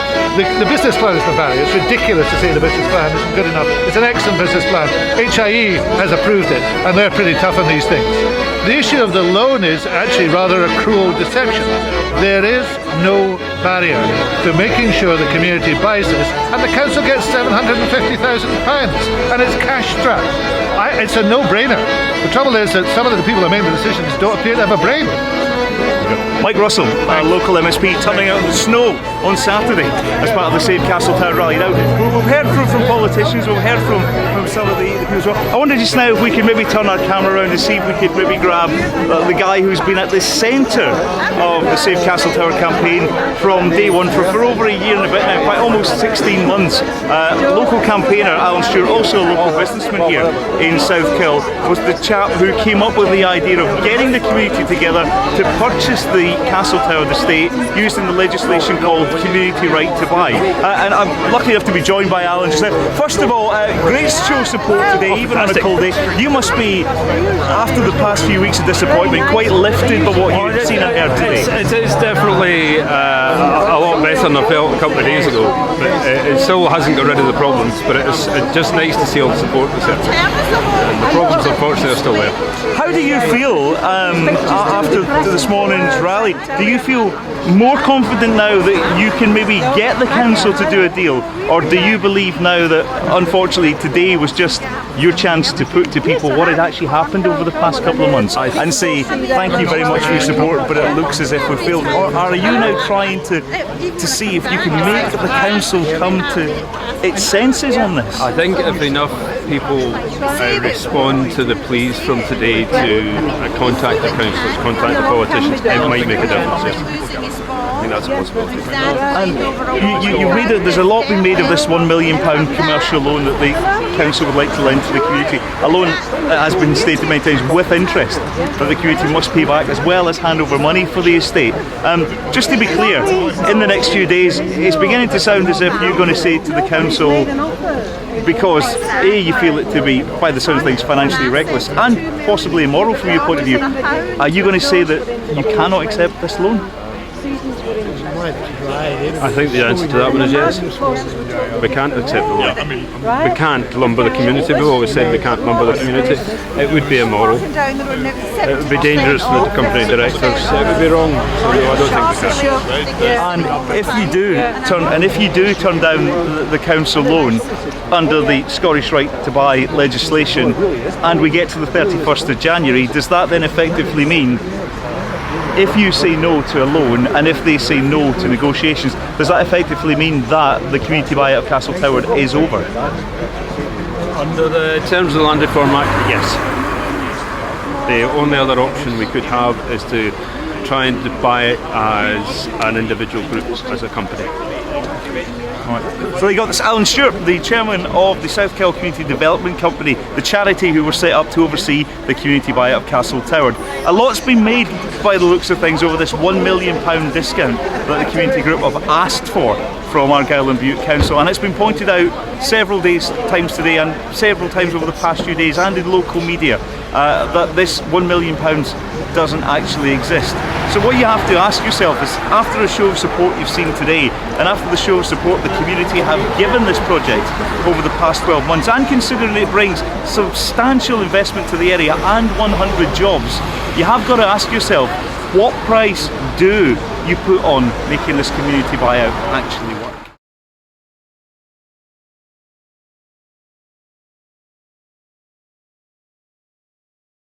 The business plan is the barrier. It's ridiculous to say the business plan isn't good enough. It's an excellent business plan. HIE has approved it, and they're pretty tough on these things. The issue of the loan is actually rather a cruel deception. There is no barrier to making sure the community buys this, and the council gets £750,000, and it's cash strapped. It's a no-brainer. The trouble is that some of the people that make the decisions don't appear to have a brain. Mike Russell, local MSP, turning out in the snow on Saturday as part of the Save Castle Tower rally. Now, we've heard from politicians, we've heard from some of the people as well. I wonder just now if we could maybe turn our camera around and see if we could maybe grab the guy who's been at the centre of the Save Castle Tower campaign from day one for over a year and a bit now, quite almost 16 months. Local campaigner Alan Stewart, also a local businessman here in South Kill, was the chap who came up with the idea of getting the community together to purchase the Castle Tower estate using the legislation called Community Right to Buy. And I'm lucky enough to be joined by Alan just now. First of all, great show of support today, even on a cold day. You must be, after the past few weeks of disappointment, quite lifted by what you've seen and heard today. It is definitely a lot better than I felt a couple of days ago. It still hasn't got rid of the problems, but it's just nice to see all the support that's there. The problems, unfortunately, are still there. How do you feel after this morning's rally? Do you feel more confident now that you can maybe get the council to do a deal, or do you believe now that unfortunately today was just your chance to put to people what had actually happened over the past couple of months and say thank you very much for your support, but it looks as if we failed? Or are you now trying to see if you can make the council come to its senses on this? I think if enough people respond to the pleas from today to contact the councillors, contact the politicians, it might make a difference. I think that's a possibility. And you read it, there's a lot being made of this £1 million commercial loan that the council would like to lend to the community. A loan that has been stated many times with interest that the community must pay back, as well as hand over money for the estate. Just to be clear, in the next few days, it's beginning to sound as if you're going to say to the council, because A, you feel it to be, by the sound of things, financially reckless and possibly immoral from your point of view, are you going to say that you cannot accept this loan? I think the answer to that one is yes. We can't accept the loan. We can't lumber the community. We've always said we can't lumber the community. It would be immoral. It would be dangerous with the company directors. It would be wrong. So no, I don't think we can. And if you do turn down the council loan under the Scottish Right to Buy legislation, and we get to the 31st of January, does that then effectively mean, if you say no to a loan and if they say no to negotiations, does that effectively mean that the community buyout of Castle Toward is over? Under the terms of the Land Reform Act, yes. The only other option we could have is to try and buy it as an individual group, as a company. Right. So you got this Alan Stewart, the chairman of the South Kyle Community Development Company, the charity who were set up to oversee the community buyout of Castle Toward. A lot's been made by the looks of things over this £1 million discount that the community group have asked for from Argyll and Bute Council, and it's been pointed out several times today and several times over the past few days and in local media that this £1 million doesn't actually exist. So what you have to ask yourself is, after a show of support you've seen today, and after the show of support the community have given this project over the past 12 months, and considering it brings substantial investment to the area and 100 jobs, you have got to ask yourself, what price do you put on making this community buyout actually work?